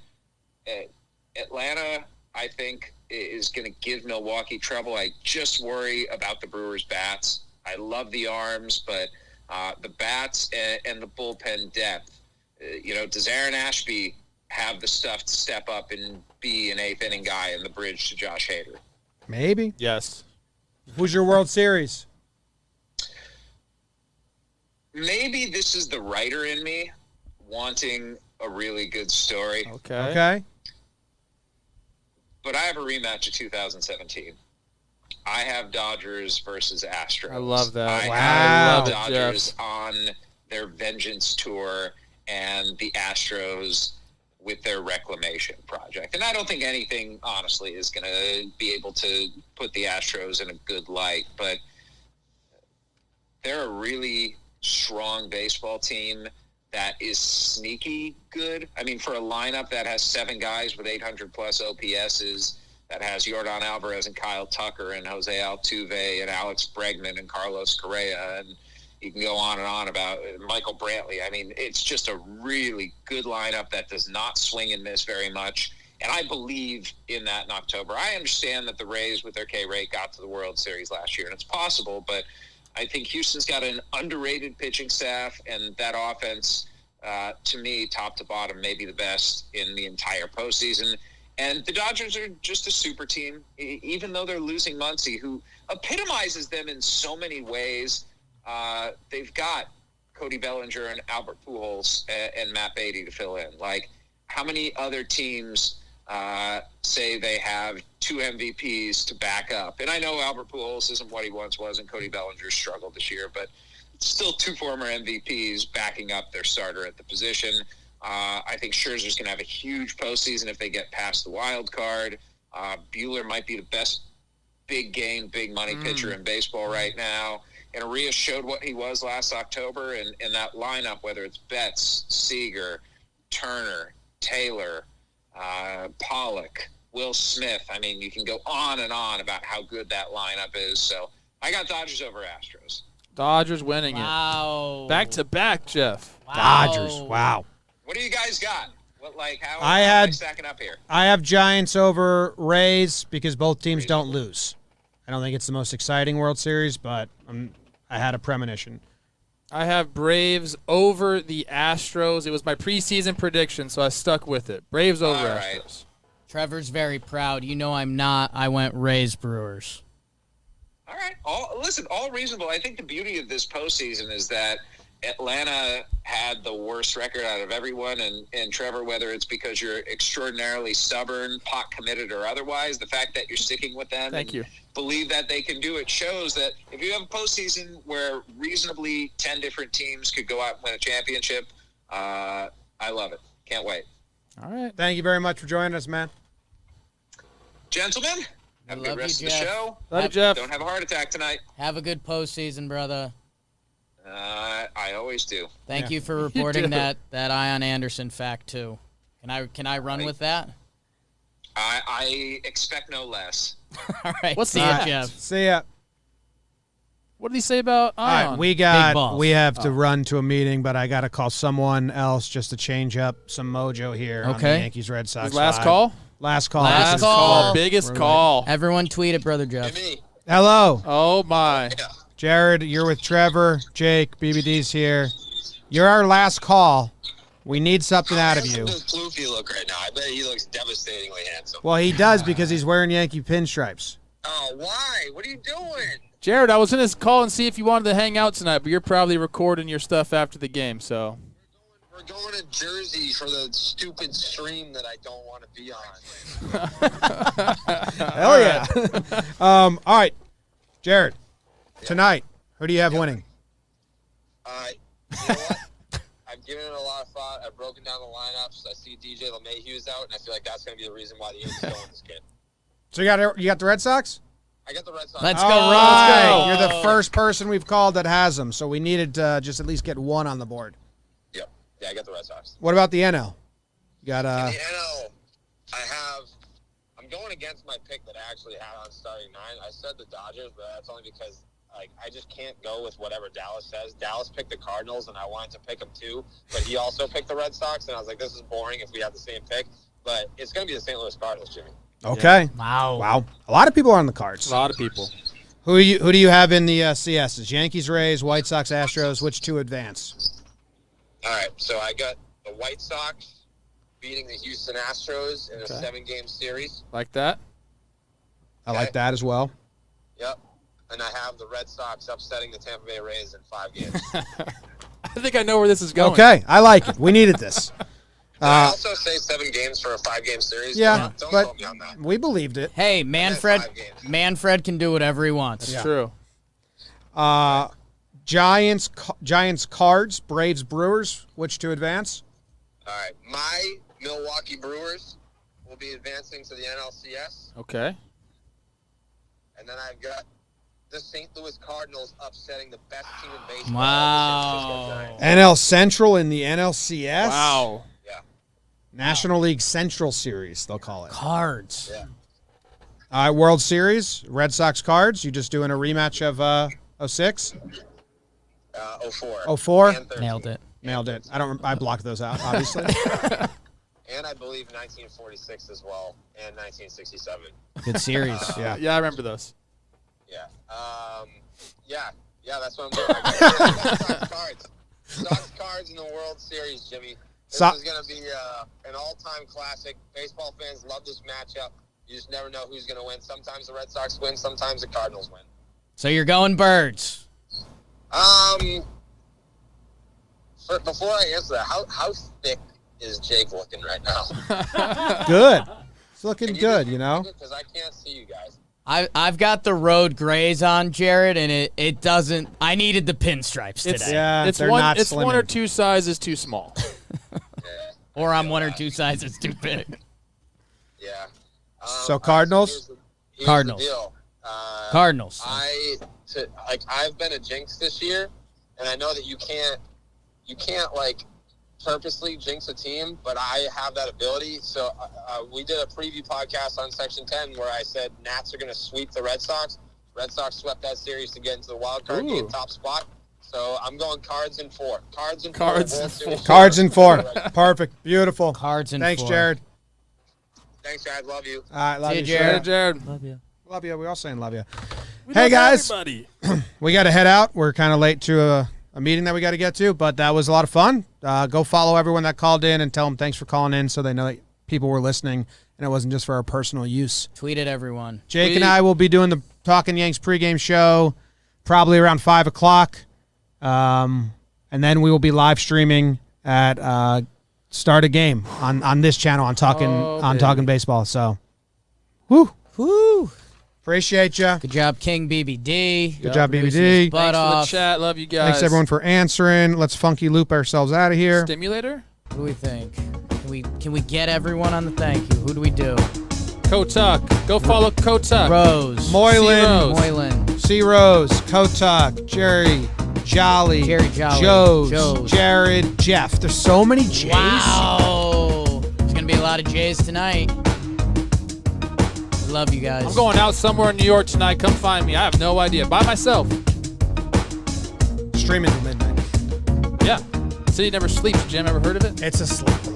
Atlanta, I think, is going to give Milwaukee trouble. I just worry about the Brewers' bats. I love the arms, but the bats and the bullpen depth. Does Aaron Ashby have the stuff to step up and be an eighth inning guy in the bridge to Josh Hader? Maybe. Yes. Who's your World Series? Maybe this is the writer in me wanting a really good story. Okay. But I have a rematch of 2017. I have Dodgers versus Astros. I love that. I Wow. have love the it, Dodgers Jeff. on their vengeance tour and the Astros with their reclamation project. And I don't think anything, honestly, is going to be able to put the Astros in a good light. But they're a really strong baseball team that is sneaky good. I mean, for a lineup that has 7 guys with 800-plus OPSs, that has Yordan Alvarez and Kyle Tucker and Jose Altuve and Alex Bregman and Carlos Correa, and you can go on and on about Michael Brantley. I mean, it's just a really good lineup that does not swing and miss very much, and I believe in that in October. I understand that the Rays with their K-rate got to the World Series last year, and it's possible, but I think Houston's got an underrated pitching staff, and that offense, to me, top to bottom, may be the best in the entire postseason. And the Dodgers are just a super team, even though they're losing Muncy, who epitomizes them in so many ways. They've got Cody Bellinger and Albert Pujols and Matt Beatty to fill in. Like, how many other teams say they have 2 MVPs to back up? And I know Albert Pujols isn't what he once was, and Cody Bellinger struggled this year, but it's still 2 former MVPs backing up their starter at the position. I think Scherzer's going to have a huge postseason if they get past the wild card. Buehler might be the best big game, big money pitcher in baseball right now. And Arias showed what he was last October, and that lineup, whether it's Betts, Seager, Turner, Taylor, Pollock, Will Smith. I mean, you can go on and on about how good that lineup is. So I got Dodgers over Astros. Dodgers winning Wow. it. Back to back, Jeff. Dodgers. Wow. What do you guys got? How I am had- I stacking up here? I have Giants over Rays because both teams don't lose. I don't think it's the most exciting World Series, but I had a premonition. I have Braves over the Astros. It was my preseason prediction, so I stuck with it. Braves over All right. Astros. Trevor's very proud. You know I'm not. I went Rays Brewers. All right. All reasonable. I think the beauty of this postseason is that Atlanta had the worst record out of everyone, and Trevor, whether it's because you're extraordinarily stubborn, pot committed, or otherwise, the fact that you're sticking with them Thank you. believe that they can do it shows that if you have a postseason where reasonably 10 different teams could go out and win a championship, I love it. Can't wait. All right. Thank you very much for joining us, man. Gentlemen, have a love good rest you, of the Jeff. show. Love you, Jeff. Don't have a heart attack tonight. Have a good postseason, brother. I always do. Thank you for reporting do. that Ian Anderson fact too. Can I run with that? I expect no less. All right. What's see that? ya, Jeff. See ya. What did he say about All Ion? right, we have to run to a meeting, but I got to call someone else just to change up some mojo here on the Okay. Yankees Red Sox. His last Live. call? Last call. Last This is- call. Biggest We're call. Everyone tweet it, brother Jeff. Me. Hello, Oh, my. Jared. You're with Trevor, Jake, BBD's here. You're our last call. We need something out of you. How does Floofy look right now? I bet he looks devastatingly handsome. Well, he does because he's wearing Yankee pinstripes. Oh, why? What are you doing? Jared, I was going to call and see if you wanted to hang out tonight, but you're probably recording your stuff after the game, so. We're going to Jersey for the stupid stream that I don't want to be on. Hell yeah. All right, Jared. Tonight, who do you have winning? You know what? I've given it a lot of thought. I've broken down the lineups. I see DJ LeMahieu's out, and I feel like that's going to be the reason why the Yankees don't win this game. So you got the Red Sox? I got the Red Sox. Let's All go. right. Let's go. You're the first person we've called that has them, so we needed to just at least get one on the board. Yep. Yeah, I got the Red Sox. What about the NL? You got In the NL, I'm going against my pick that I actually had on starting 9. I said the Dodgers, but that's only because I just can't go with whatever Dallas says. Dallas picked the Cardinals, and I wanted to pick them too, but he also picked the Red Sox, and I was like, this is boring if we have the same pick. But it's going to be the St. Louis Cardinals, Jimmy. Okay. Wow. Wow. A lot of people are on the Cards. A lot of people. Who do you have in the CSs? Yankees, Rays, White Sox, Astros. Which two advance? All right, so I got the White Sox beating the Houston Astros in a 7-game series. Like that? I like that as well. Yep. And I have the Red Sox upsetting the Tampa Bay Rays in 5 games. I think I know where this is going. Okay, I like it. We needed this. I also say 7 games for a 5-game series. Yeah, don't but quote me on that. we believed it. Hey, Manfred can do whatever he wants. It's true. Giants, Cards, Braves, Brewers. Which to advance? All right, my Milwaukee Brewers will be advancing to the NLCS. Okay. And then I've got the St. Louis Cardinals upsetting the best team in baseball. Wow. NL Central in the NLCS. Wow. Yeah. National League Central Series, they'll call it. Cards. Yeah. All right, World Series, Red Sox, Cards. You just doing a rematch of 06? 04. 04? And 13. Nailed it. Nailed it. I blocked those out, obviously. And I believe 1946 as well, and 1967. Good series. Yeah, I remember those. Yeah. Yeah, that's what I'm doing. I got Sox Cards. Sox Cards in the World Series, Jimmy. This is going to be an all-time classic. Baseball fans love this matchup. You just never know who's going to win. Sometimes the Red Sox win, sometimes the Cardinals win. So you're going Birds. Before I answer that, how thick is Jake looking right now? Good. It's looking good, you know? Because I can't see you guys. I've got the road grays on, Jared, and it doesn't. I needed the pinstripes today. It's one or two sizes too small. Or I'm one or two sizes too big. Yeah. So Cardinals? Here's Cardinals. The deal. Cardinals. I've been a jinx this year, and I know that you can't purposely jinx a team, but I have that ability. So we did a preview podcast on Section 10 where I said Nats are going to sweep the Red Sox. Red Sox swept that series to get into the wild card game top spot. So I'm going Cards in 4. Cards in 4. Cards in 4. Perfect. Beautiful. Cards in 4. Thanks, Jared. Thanks, Jared. Love you. All right, love See you, you, Jared. Love you. Love you. We're all saying love you. We Hey, love guys. everybody. We got to head out. We're kind of late to a meeting that we got to get to, but that was a lot of fun. Go follow everyone that called in and tell them thanks for calling in so they know that people were listening and it wasn't just for our personal use. Tweet at everyone. Jake and I will be doing the Talkin' Yanks pregame show probably around 5 o'clock. And then we will be live streaming at start a game on this channel on Talkin' Baseball. So, whoo. Appreciate you. Good job, King BBD. Good job, BBD. Butt Thanks for off. the chat. Love you guys. Thanks, everyone, for answering. Let's funky loop ourselves out of here. Stimulator? What do we think? Can we get everyone on the thank you? Who do we do? Kotuck. Go follow Kotuck. Rose. Moylan. C. Rose. Kotuck. Jerry. Jolly. Joes. Jared. Jeff. There's so many J's. Wow. There's going to be a lot of J's tonight. Love you guys. I'm going out somewhere in New York tonight. Come find me. I have no idea. By myself. Streaming till midnight. Yeah. City Never Sleeps. Jim, ever heard of it? It's a sleep.